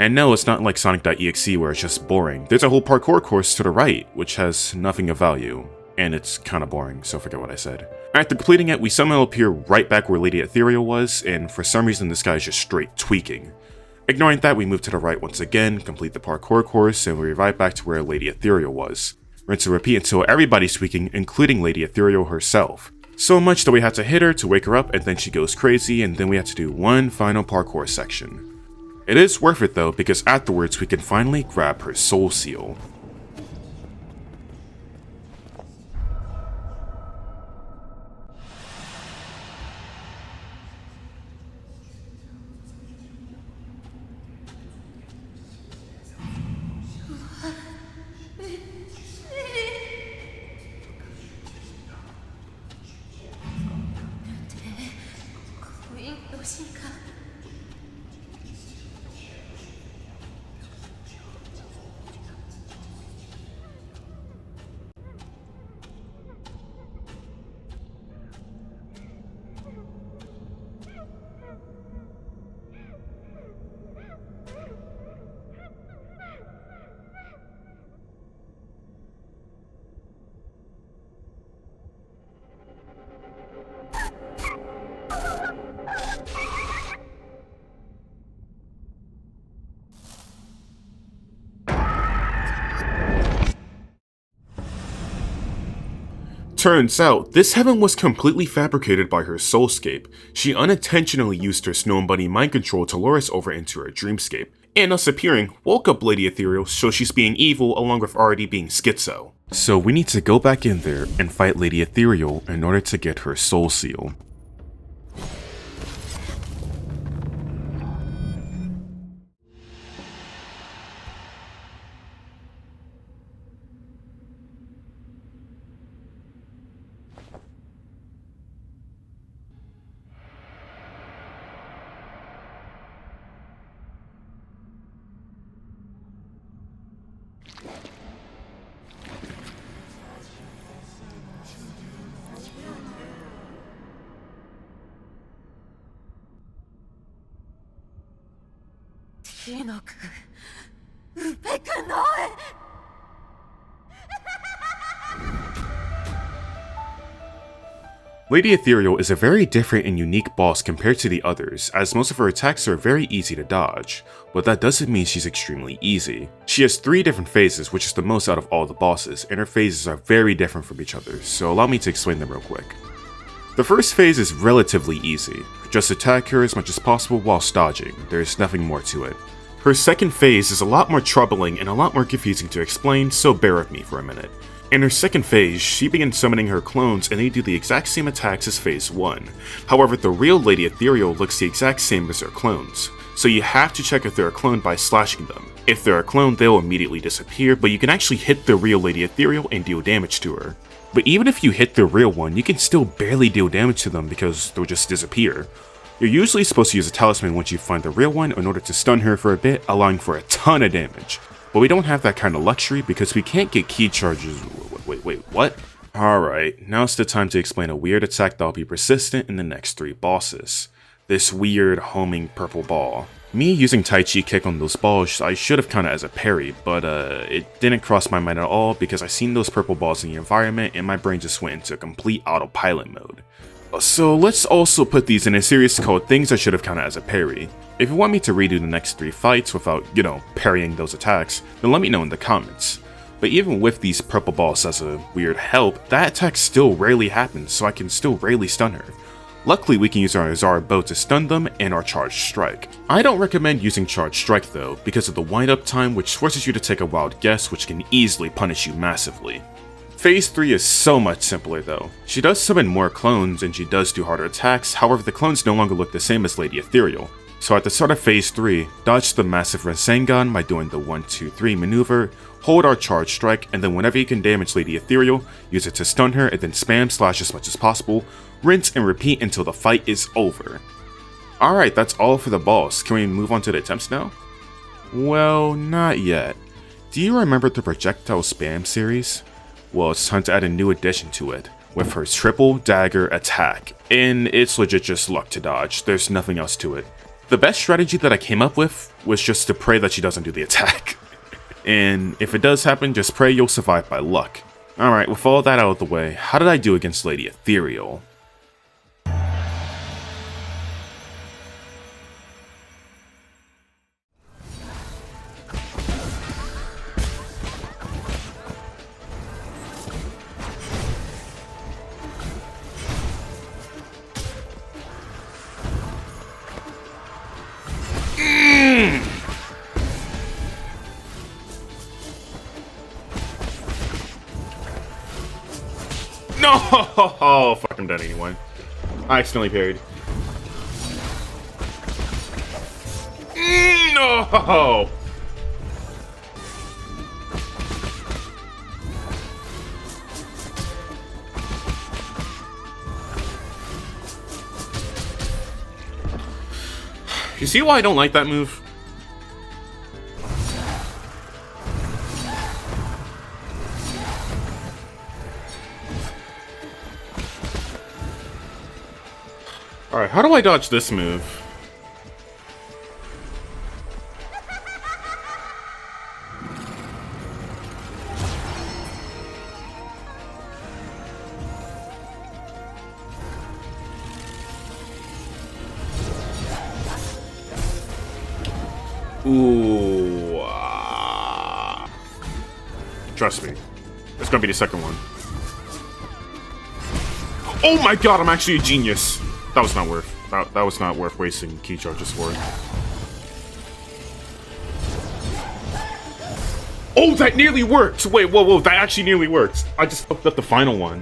And no, it's not like Sonic.exe where it's just boring. There's a whole parkour course to the right, which has nothing of value. And it's kinda boring, so forget what I said. After completing it, we somehow appear right back where Lady Ethereal was, and for some reason this guy is just straight tweaking. Ignoring that, we move to the right once again, complete the parkour course, and we revive back to where Lady Ethereal was. Rinse and repeat until everybody's tweaking, including Lady Ethereal herself. So much that we had to hit her to wake her up, and then she goes crazy, and then we have to do one final parkour section. It is worth it though, because afterwards we can finally grab her soul seal. Turns out, this heaven was completely fabricated by her soulscape. She unintentionally used her Snow Bunny mind control to lure us over into her dreamscape, and us appearing woke up Lady Ethereal, so she's being evil along with already being schizo. So we need to go back in there and fight Lady Ethereal in order to get her soul seal. Lady Ethereal is a very different and unique boss compared to the others, as most of her attacks are very easy to dodge, but that doesn't mean she's extremely easy. She has 3 different phases, which is the most out of all the bosses, and her phases are very different from each other, so allow me to explain them real quick. The first phase is relatively easy, just attack her as much as possible whilst dodging, there's nothing more to it. Her second phase is a lot more troubling and a lot more confusing to explain, so bear with me for a minute. In her second phase, she begins summoning her clones and they do the exact same attacks as phase 1. However, the real Lady Ethereal looks the exact same as her clones, so you have to check if they're a clone by slashing them. If they're a clone, they'll immediately disappear, but you can actually hit the real Lady Ethereal and deal damage to her. But even if you hit the real one, you can still barely deal damage to them because they'll just disappear. You're usually supposed to use a talisman once you find the real one in order to stun her for a bit, allowing for a ton of damage. But we don't have that kind of luxury because we can't get key charges. Wait, what? Alright, now it's the time to explain a weird attack that'll be persistent in the next 3 bosses. This weird homing purple ball. Me using Tai Chi kick on those balls, I should have counted as a parry, but it didn't cross my mind at all because I seen those purple balls in the environment and my brain just went into complete autopilot mode. So let's also put these in a series called Things I Should Have Counted as a Parry. If you want me to redo the next 3 fights without, parrying those attacks, then let me know in the comments. But even with these purple balls as a weird help, that attack still rarely happens, so I can still rarely stun her. Luckily, we can use our Azara bow to stun them and our charged strike. I don't recommend using charged strike though, because of the wind up time which forces you to take a wild guess which can easily punish you massively. Phase 3 is so much simpler though. She does summon more clones and she does do harder attacks, however the clones no longer look the same as Lady Ethereal. So at the start of Phase 3, dodge the massive Rasengan by doing the 1-2-3 maneuver, hold our charge strike, and then whenever you can damage Lady Ethereal, use it to stun her and then spam slash as much as possible, rinse and repeat until the fight is over. Alright, that's all for the boss. Can we move on to the attempts now? Well, not yet. Do you remember the projectile spam series? Well, it's time to add a new addition to it, with her triple dagger attack, and it's legit just luck to dodge, there's nothing else to it. The best strategy that I came up with was just to pray that she doesn't do the attack. And if it does happen, just pray you'll survive by luck. Alright, with all that out of the way, how did I do against Lady Ethereal? No! Oh, fuck, I'm dead anyway. I accidentally parried. No! You see why I don't like that move? Alright, how do I dodge this move? Ooh. Trust me. It's gonna be the second one. Oh my god, I'm actually a genius! That was not worth. That was not worth wasting key charges for. Oh, that nearly worked! Wait, whoa, that actually nearly worked. I just fucked up the final one.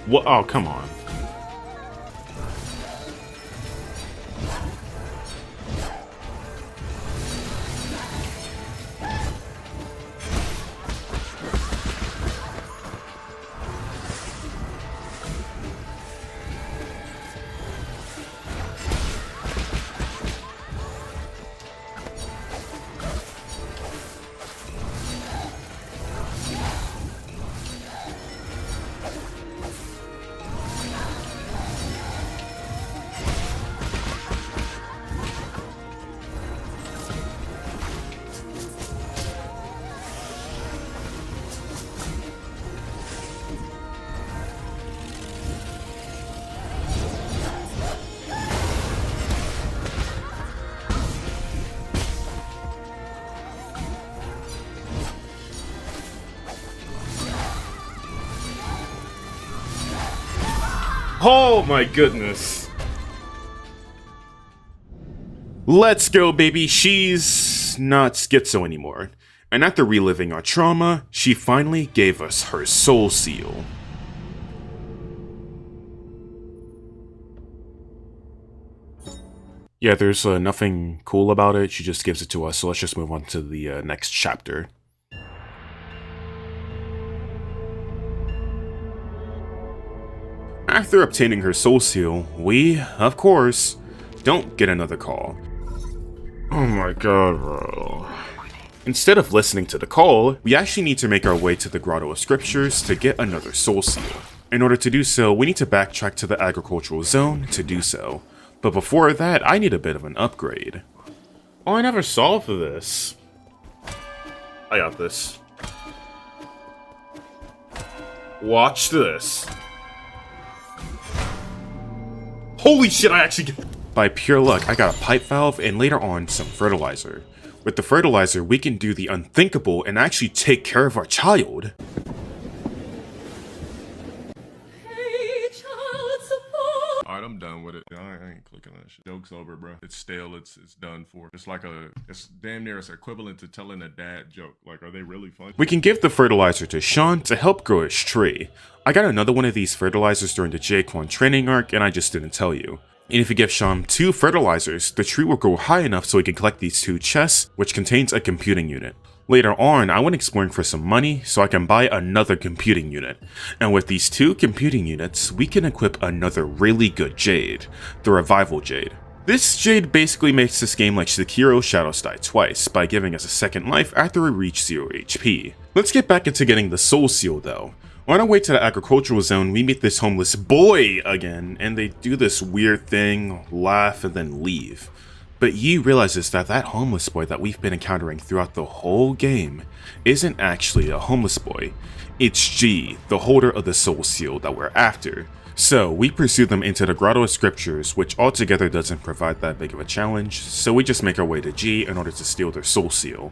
What? Oh, come on. Oh my goodness. Let's go, baby. She's she's not schizo anymore. And after reliving our trauma, she finally gave us her soul seal. Yeah, there's nothing cool about it. She just gives it to us, so let's just move on to the next chapter. After obtaining her soul seal, we, of course, don't get another call. Oh my god, bro. Instead of listening to the call, we actually need to make our way to the Grotto of Scriptures to get another soul seal. In order to do so, we need to backtrack to the agricultural zone to do so. But before that, I need a bit of an upgrade. Oh, I never saw for this. I got this. Watch this. Holy shit, I actually get... By pure luck, I got a pipe valve and later on some fertilizer. With the fertilizer, we can do the unthinkable and actually take care of our child. Hey, child support. Alright, I'm done with it. I ain't clicking that shit. Joke's over, bro. It's stale. It's done for. It's damn near it's equivalent to telling a dad joke. Like, are they really funny? We can give the fertilizer to Sean to help grow his tree. I got another one of these fertilizers during the Jiequan training arc and I just didn't tell you. And if you give Sean 2 fertilizers, the tree will grow high enough so he can collect these 2 chests, which contains a computing unit. Later on, I went exploring for some money so I can buy another computing unit. And with these 2 computing units, we can equip another really good jade, the Revival Jade. This jade basically makes this game like Sekiro Shadows Die Twice by giving us a second life after we reach 0 HP. Let's get back into getting the soul seal though. On our way to the agricultural zone, we meet this homeless boy again, and they do this weird thing, laugh, and then leave. But Yi realizes that that homeless boy that we've been encountering throughout the whole game isn't actually a homeless boy. It's G, the holder of the soul seal that we're after. So we pursue them into the Grotto of Scriptures, which altogether doesn't provide that big of a challenge, so we just make our way to G in order to steal their soul seal.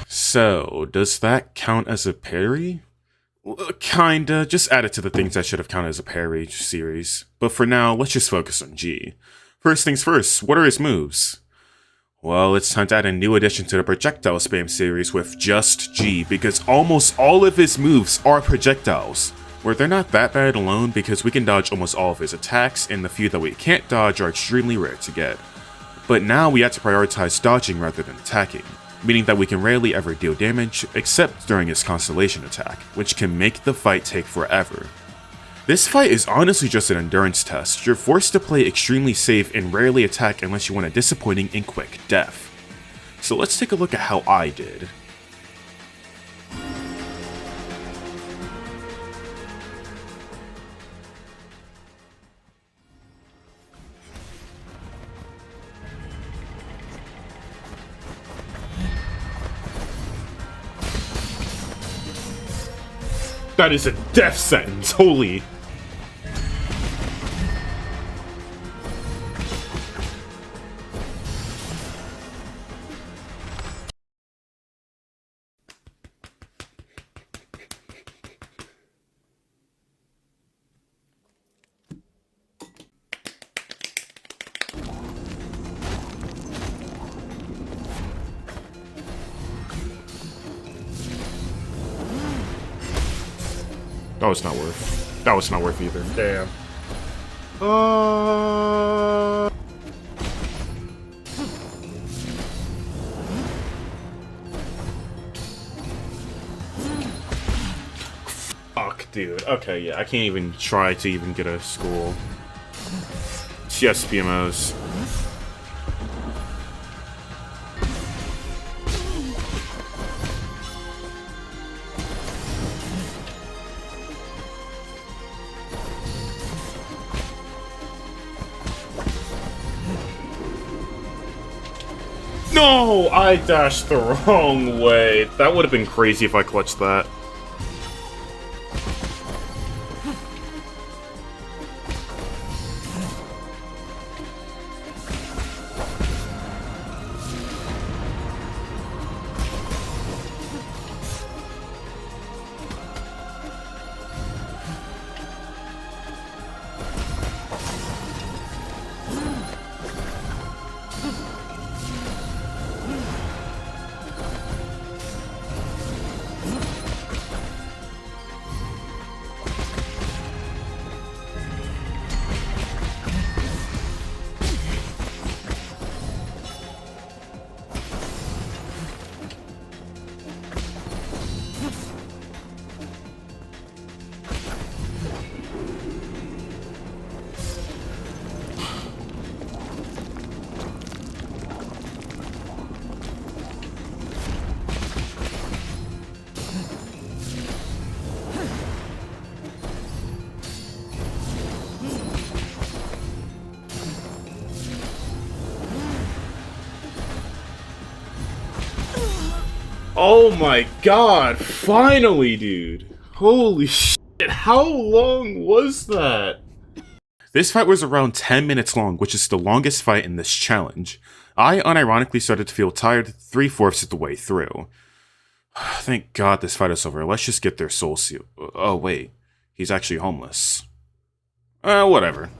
So, does that count as a parry? Kinda, just add it to the things that should have counted as a parry series. But for now, let's just focus on G. First things first, what are his moves? Well, it's time to add a new addition to the projectile spam series with just G, because almost all of his moves are projectiles. Where they're not that bad alone because we can dodge almost all of his attacks, and the few that we can't dodge are extremely rare to get. But now we have to prioritize dodging rather than attacking, meaning that we can rarely ever deal damage except during his constellation attack, which can make the fight take forever. This fight is honestly just an endurance test. You're forced to play extremely safe and rarely attack unless you want a disappointing and quick death. So let's take a look at how I did. That is a death sentence, holy! That was not worth either. Damn. Fuck, dude. Okay, yeah, I can't even try to even get a school. yes, PMOs. No, I dashed the wrong way. That would have been crazy if I clutched that. Oh my god, finally, dude. Holy shit, how long was that? This fight was around 10 minutes long, which is the longest fight in this challenge. I unironically started to feel tired 3/4 of the way through. Thank god this fight is over, let's just get their soul seal. Oh wait, he's actually homeless. Whatever.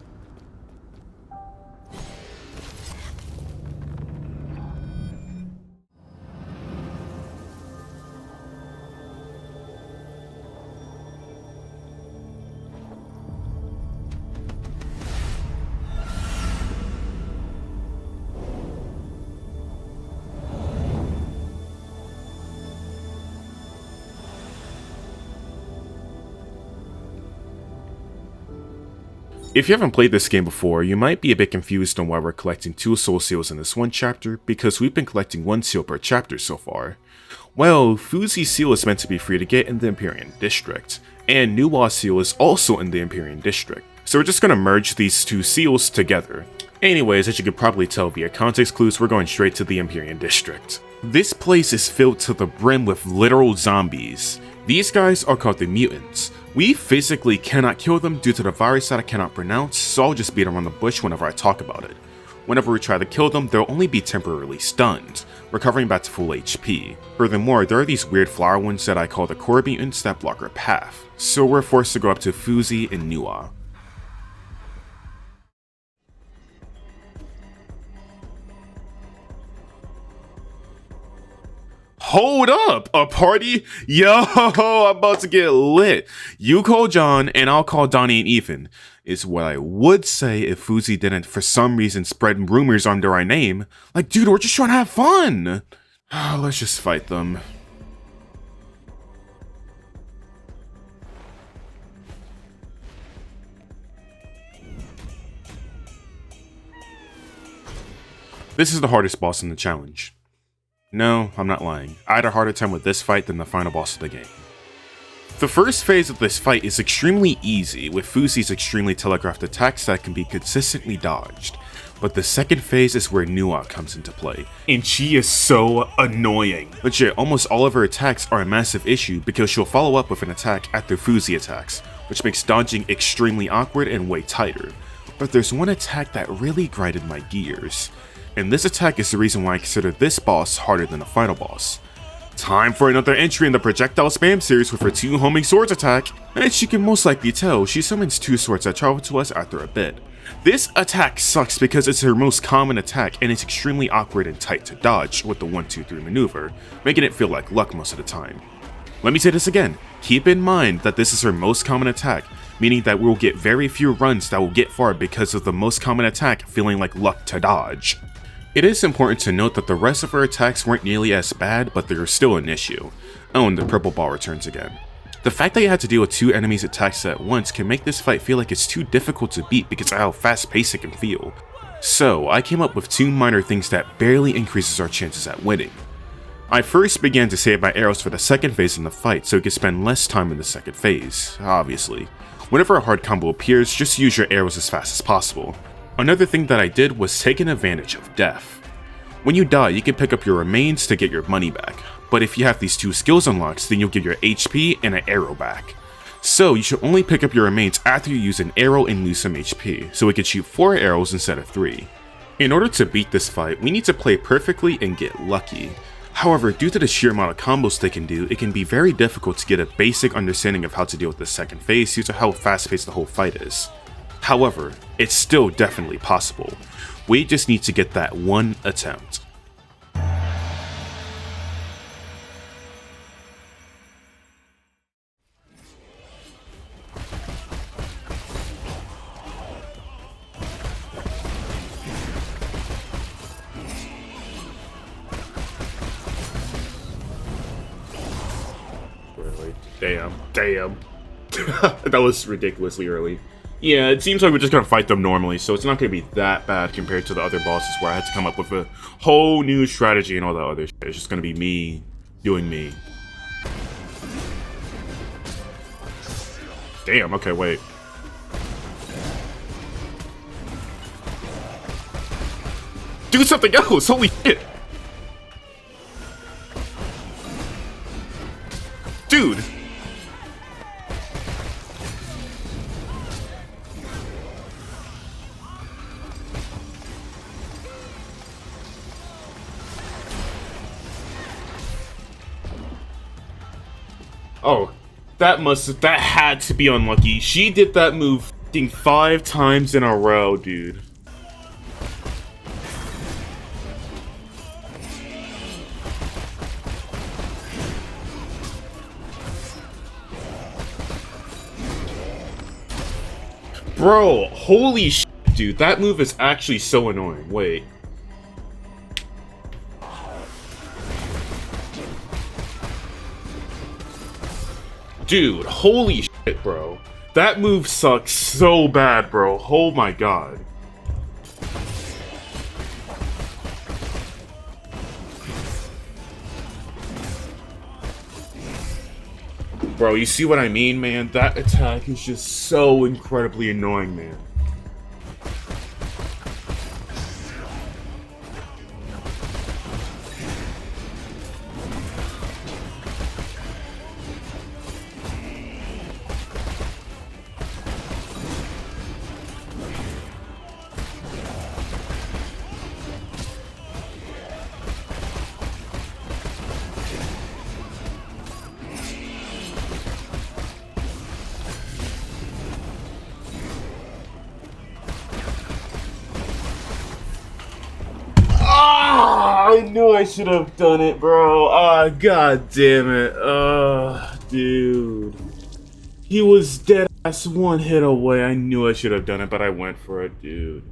If you haven't played this game before, you might be a bit confused on why we're collecting 2 soul seals in this one chapter, because we've been collecting 1 seal per chapter so far. Well, Fuxi's seal is meant to be free to get in the Empyrean District, and Nuwa's seal is also in the Empyrean District, so we're just gonna merge these 2 seals together. Anyways, as you could probably tell via context clues, we're going straight to the Empyrean District. This place is filled to the brim with literal zombies. These guys are called the mutants. We physically cannot kill them due to the virus that I cannot pronounce, so I'll just beat around the bush whenever I talk about it. Whenever we try to kill them, they'll only be temporarily stunned, recovering back to full HP. Furthermore, there are these weird flower ones that I call the core mutants that block our path, so we're forced to go up to Fuxi and Nuwa. Hold up! A party? Yo, I'm about to get lit. You call John, and I'll call Donnie and Ethan, is what I would say if Fuxi didn't for some reason spread rumors under our name. Like, dude, we're just trying to have fun! Let's just fight them. This is the hardest boss in the challenge. No, I'm not lying. I had a harder time with this fight than the final boss of the game. The first phase of this fight is extremely easy, with Fuxi's extremely telegraphed attacks that can be consistently dodged. But the second phase is where Nuwa comes into play, and she is so annoying. Legit, almost all of her attacks are a massive issue because she'll follow up with an attack after Fuxi attacks, which makes dodging extremely awkward and way tighter. But there's one attack that really grinded my gears. And this attack is the reason why I consider this boss harder than the final boss. Time for another entry in the projectile spam series with her 2 homing swords attack. As you can most likely tell, she summons 2 swords that travel to us after a bit. This attack sucks because it's her most common attack and it's extremely awkward and tight to dodge with the 1-2-3 maneuver, making it feel like luck most of the time. Let me say this again, keep in mind that this is her most common attack, meaning that we'll get very few runs that will get far because of the most common attack feeling like luck to dodge. It is important to note that the rest of her attacks weren't nearly as bad, but they're still an issue. Oh, and the purple ball returns again. The fact that you had to deal with 2 enemies' attacks at once can make this fight feel like it's too difficult to beat because of how fast paced it can feel. So I came up with 2 minor things that barely increases our chances at winning. I first began to save my arrows for the second phase in the fight so we could spend less time in the second phase, obviously. Whenever a hard combo appears, just use your arrows as fast as possible. Another thing that I did was taking advantage of death. When you die, you can pick up your remains to get your money back, but if you have these 2 skills unlocked, then you'll get your HP and an arrow back. So you should only pick up your remains after you use an arrow and lose some HP, so we could shoot 4 arrows instead of 3. In order to beat this fight, we need to play perfectly and get lucky. However, due to the sheer amount of combos they can do, it can be very difficult to get a basic understanding of how to deal with the second phase due to how fast paced the whole fight is. However, it's still definitely possible. We just need to get that one attempt. Damn. That was ridiculously early. Yeah, it seems like we're just gonna fight them normally, so it's not gonna be that bad compared to the other bosses where I had to come up with a whole new strategy and all that other shit. It's just gonna be me doing me. Damn, okay, wait. Do something else! Holy shit! Dude! Oh, that had to be unlucky. She did that move f***ing 5 times in a row, dude. Bro, holy shit, dude. That move is actually so annoying. Wait. Dude, holy shit, bro. That move sucks so bad, bro. Oh my god. Bro, you see what I mean, man? That attack is just so incredibly annoying, man. I knew I should have done it, bro. Ah, god damn it. Dude. He was dead ass 1 hit away. I knew I should have done it, but I went for it, dude.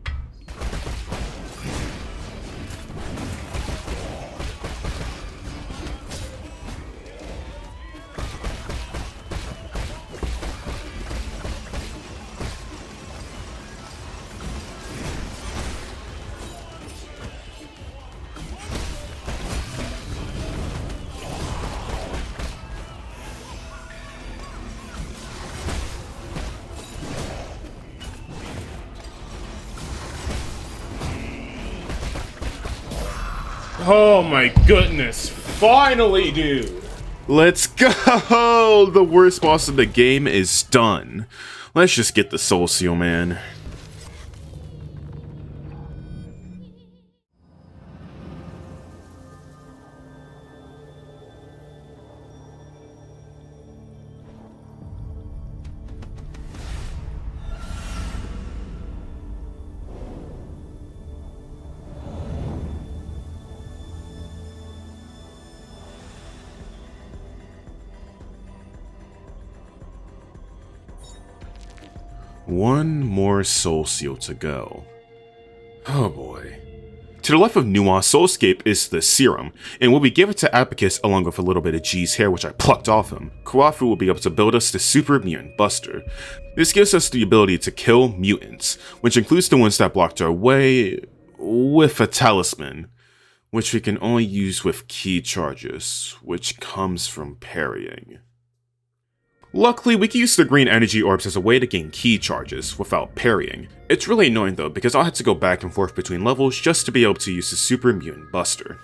Oh my goodness, finally, dude! Let's go! The worst boss of the game is done. Let's just get the soul seal, man. One more soul seal to go. Oh boy. To the left of Nuwa, Soulscape is the serum, and we'll be given to Apicus along with a little bit of G's hair which I plucked off him. Kuafu will be able to build us the Super Mutant Buster. This gives us the ability to kill mutants, which includes the ones that blocked our way, with a talisman, which we can only use with key charges, which comes from parrying. Luckily, we can use the green energy orbs as a way to gain key charges without parrying. It's really annoying though, because I'll have to go back and forth between levels just to be able to use the Super Mutant Buster.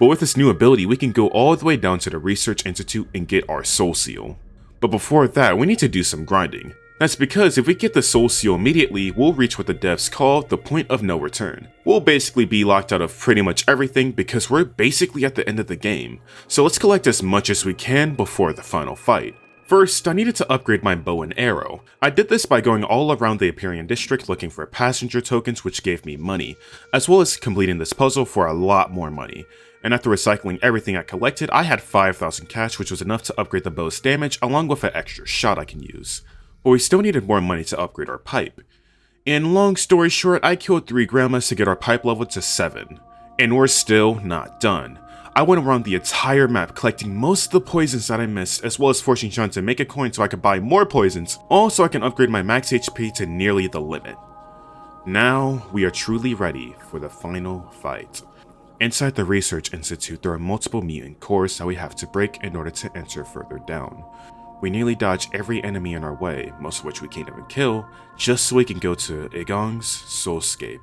But with this new ability, we can go all the way down to the Research Institute and get our Soul Seal. But before that, we need to do some grinding. That's because if we get the Soul Seal immediately, we'll reach what the devs call the point of no return. We'll basically be locked out of pretty much everything because we're basically at the end of the game. So let's collect as much as we can before the final fight. First, I needed to upgrade my bow and arrow. I did this by going all around the Empyrean district looking for passenger tokens which gave me money, as well as completing this puzzle for a lot more money. And after recycling everything I collected, I had 5,000 cash, which was enough to upgrade the bow's damage along with an extra shot I can use. But we still needed more money to upgrade our pipe. And long story short, I killed 3 grandmas to get our pipe level to 7. And we're still not done. I went around the entire map collecting most of the poisons that I missed, as well as forcing Sean to make a coin so I could buy more poisons, all so I can upgrade my max HP to nearly the limit. Now, we are truly ready for the final fight. Inside the Research Institute, there are multiple mutant cores that we have to break in order to enter further down. We nearly dodge every enemy in our way, most of which we can't even kill, just so we can go to Eigong's Soulscape.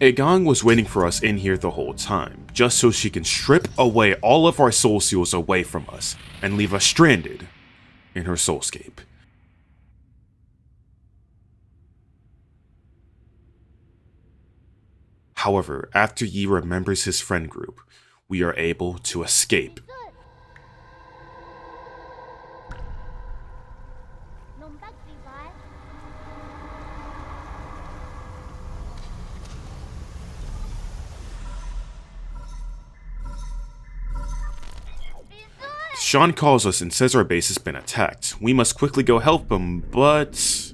Eigong was waiting for us in here the whole time, just so she can strip away all of our soul seals away from us, and leave us stranded in her soulscape. However, after Yi remembers his friend group, we are able to escape. Sean calls us and says our base has been attacked. We must quickly go help him, but...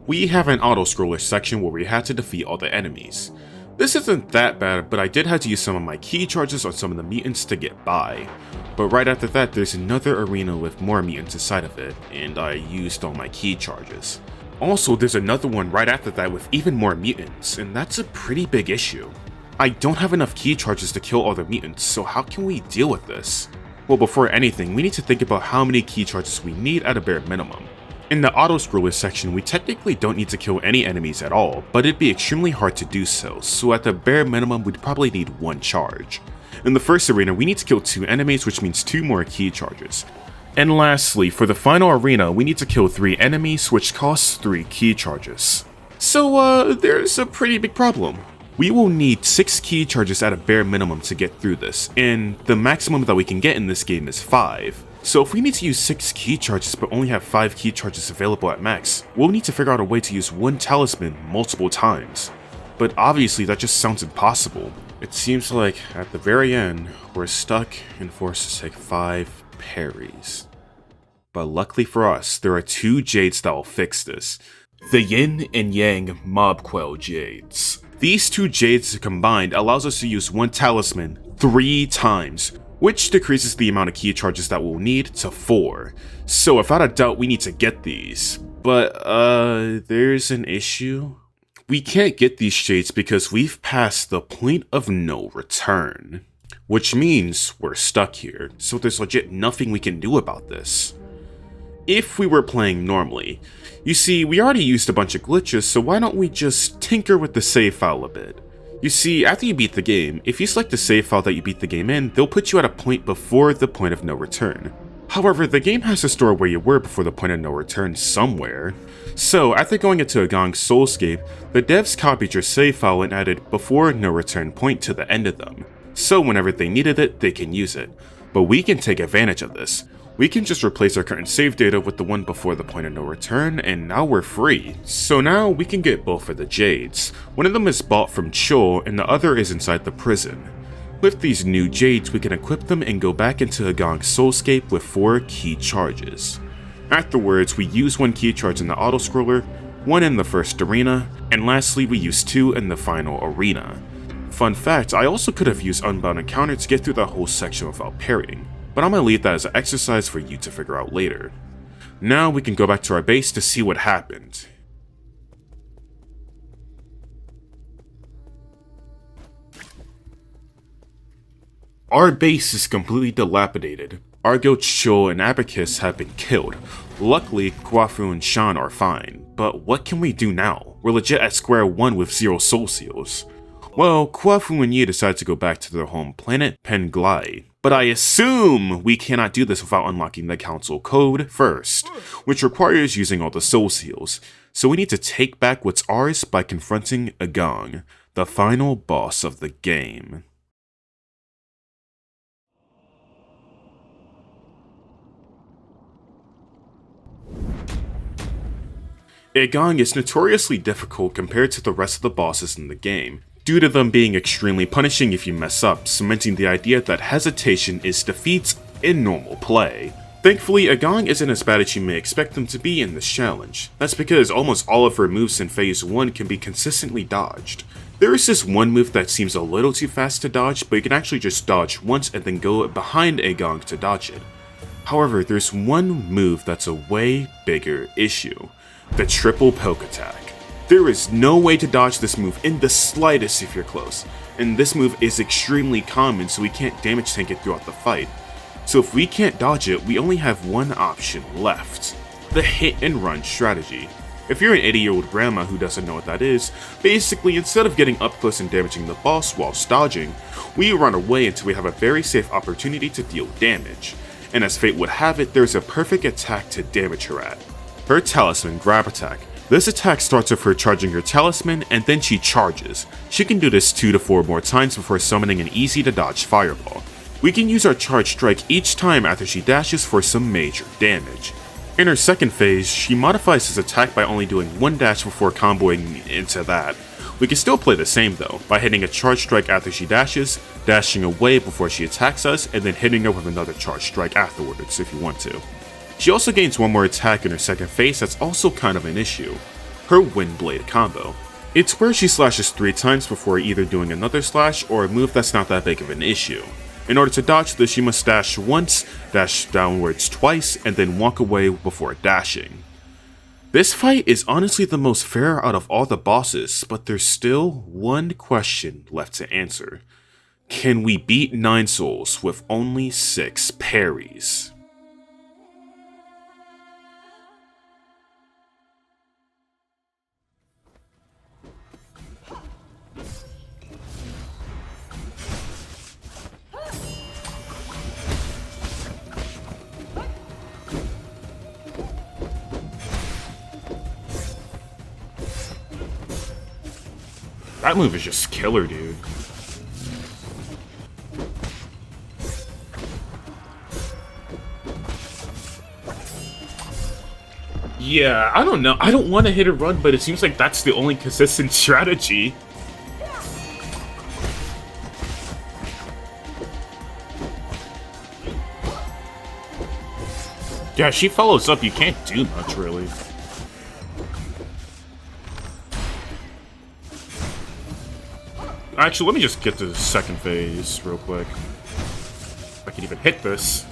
we have an auto-scroller section where we had to defeat all the enemies. This isn't that bad, but I did have to use some of my key charges on some of the mutants to get by. But right after that, there's another arena with more mutants inside of it, and I used all my key charges. Also, there's another one right after that with even more mutants, and that's a pretty big issue. I don't have enough key charges to kill all the mutants, so how can we deal with this? Well, before anything, we need to think about how many key charges we need at a bare minimum. In the auto-scroller section, we technically don't need to kill any enemies at all, but it'd be extremely hard to do so at the bare minimum we'd probably need 1 charge. In the first arena, we need to kill 2 enemies, which means 2 more key charges. And lastly, for the final arena, we need to kill 3 enemies, which costs 3 key charges. So there's a pretty big problem. We will need 6 key charges at a bare minimum to get through this, and the maximum that we can get in this game is 5. So if we need to use 6 key charges but only have 5 key charges available at max, we'll need to figure out a way to use 1 talisman multiple times. But obviously that just sounds impossible. It seems like at the very end, we're stuck and forced to take 5 parries. But luckily for us, there are 2 jades that will fix this. The Yin and Yang Mob Quell Jades. These 2 jades combined allows us to use 1 talisman 3 times, which decreases the amount of key charges that we'll need to 4. So without a doubt we need to get these. But there's an issue. We can't get these jades because we've passed the point of no return. which means we're stuck here, so there's legit nothing we can do about this. If we were playing normally, you see, we already used a bunch of glitches, so why don't we just tinker with the save file a bit? You see, after you beat the game, if you select the save file that you beat the game in, they'll put you at a point before the point of no return. However, the game has to store where you were before the point of no return somewhere. So, after going into Eigong's Soulscape, the devs copied your save file and added before no return point to the end of them. So whenever they needed it, they can use it. But we can take advantage of this. We can just replace our current save data with the one before the point of no return, and now we're free. So now we can get both of the Jades. One of them is bought from Cho, and the other is inside the prison. With these new Jades, we can equip them and go back into Eigong's Soulscape with 4 key charges. Afterwards, we use 1 key charge in the auto-scroller, 1 in the first arena, and lastly we use 2 in the final arena. Fun fact, I also could have used Unbound Encounter to get through the whole section without parrying, but I'm gonna leave that as an exercise for you to figure out later. Now we can go back to our base to see what happened. Our base is completely dilapidated. Argo, Cho, and Abacus have been killed. Luckily, Kuafu and Shan are fine, but what can we do now? We're legit at square one with 0 soul seals. Well, Kuafu and Yi decide to go back to their home planet, Penglai. But I assume we cannot do this without unlocking the council code first, which requires using all the soul seals. So we need to take back what's ours by confronting Eigong, the final boss of the game. Eigong is notoriously difficult compared to the rest of the bosses in the game, due to them being extremely punishing if you mess up, cementing the idea that hesitation is defeat in normal play. Thankfully, Eigong isn't as bad as you may expect them to be in this challenge. That's because almost all of her moves in Phase 1 can be consistently dodged. There is this one move that seems a little too fast to dodge, but you can actually just dodge once and then go behind Eigong to dodge it. However, there's one move that's a way bigger issue. The triple poke attack. There is no way to dodge this move in the slightest if you're close, and this move is extremely common so we can't damage tank it throughout the fight. So if we can't dodge it, we only have one option left. The hit and run strategy. If you're an 80-year-old grandma who doesn't know what that is, basically instead of getting up close and damaging the boss whilst dodging, we run away until we have a very safe opportunity to deal damage. And as fate would have it, there's a perfect attack to damage her at. Her Talisman Grab Attack. This attack starts with her charging her Talisman and then she charges. She can do this 2 to 4 more times before summoning an easy to dodge Fireball. We can use our Charge Strike each time after she dashes for some major damage. In her second phase, she modifies this attack by only doing 1 dash before comboing into that. We can still play the same though, by hitting a Charge Strike after she dashes, dashing away before she attacks us, and then hitting her with another Charge Strike afterwards if you want to. She also gains one more attack in her second phase that's also kind of an issue. Her Wind Blade combo. It's where she slashes 3 times before either doing another slash or a move that's not that big of an issue. In order to dodge this, she must dash once, dash downwards twice, and then walk away before dashing. This fight is honestly the most fair out of all the bosses, but there's still one question left to answer. Can we beat Nine Sols with only 6 parries? That move is just killer, dude. Yeah, I don't know. I don't want to hit and run, but it seems like that's the only consistent strategy. Yeah, she follows up. You can't do much, really. Actually, let me just get to the second phase real quick. If I can even hit this.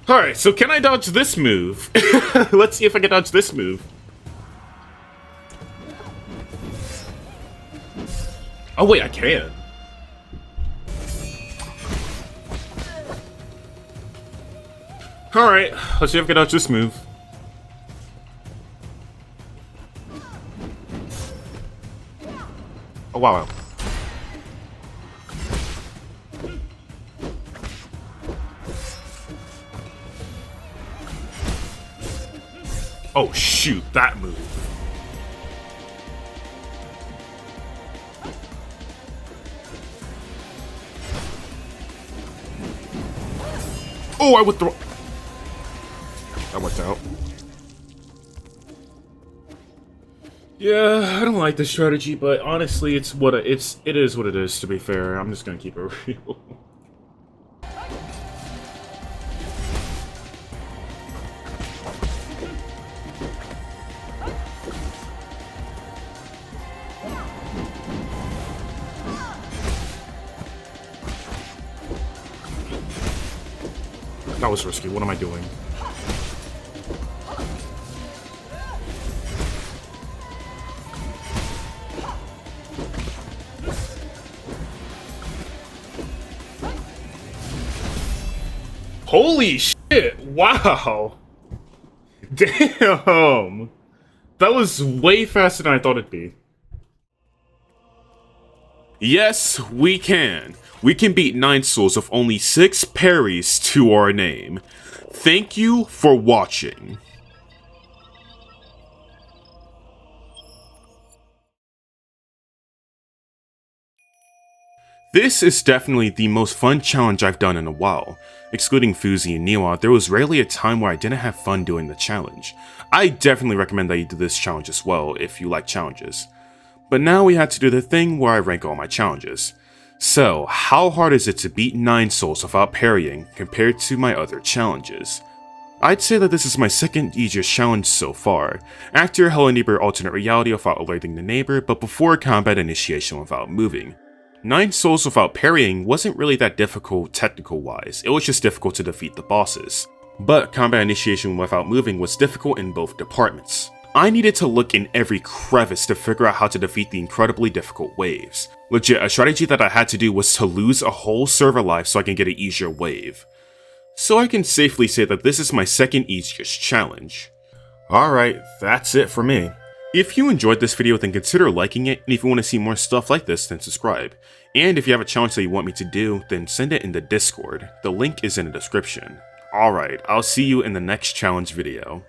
Alright, so can I dodge this move? Let's see if I can dodge this move. Oh wait, I can. Alright, let's see if I can dodge this move. Oh wow. Oh shoot, that move. Oh, I withdraw. That worked out. Yeah, I don't like this strategy, but honestly, it is what it is. To be fair, I'm just gonna keep it real. That was risky. What am I doing? Holy shit! Wow! Damn! That was way faster than I thought it'd be. Yes, we can. We can beat 9 Souls with only 6 parries to our name. Thank you for watching. This is definitely the most fun challenge I've done in a while. Excluding Fuxi and Nuwa, there was rarely a time where I didn't have fun doing the challenge. I definitely recommend that you do this challenge as well if you like challenges. But now we had to do the thing where I rank all my challenges. So, how hard is it to beat 9 Souls without parrying compared to my other challenges? I'd say that this is my second easiest challenge so far, after Hello Neighbor Alternate Reality without alerting the neighbor, but before Combat Initiation without moving. 9 Souls without parrying wasn't really that difficult technical wise, it was just difficult to defeat the bosses. But Combat Initiation without moving was difficult in both departments. I needed to look in every crevice to figure out how to defeat the incredibly difficult waves. Legit, a strategy that I had to do was to lose a whole server life so I can get an easier wave. So I can safely say that this is my second easiest challenge. Alright, that's it for me. If you enjoyed this video, then consider liking it, and if you want to see more stuff like this, then subscribe. And if you have a challenge that you want me to do, then send it in the Discord. The link is in the description. Alright, I'll see you in the next challenge video.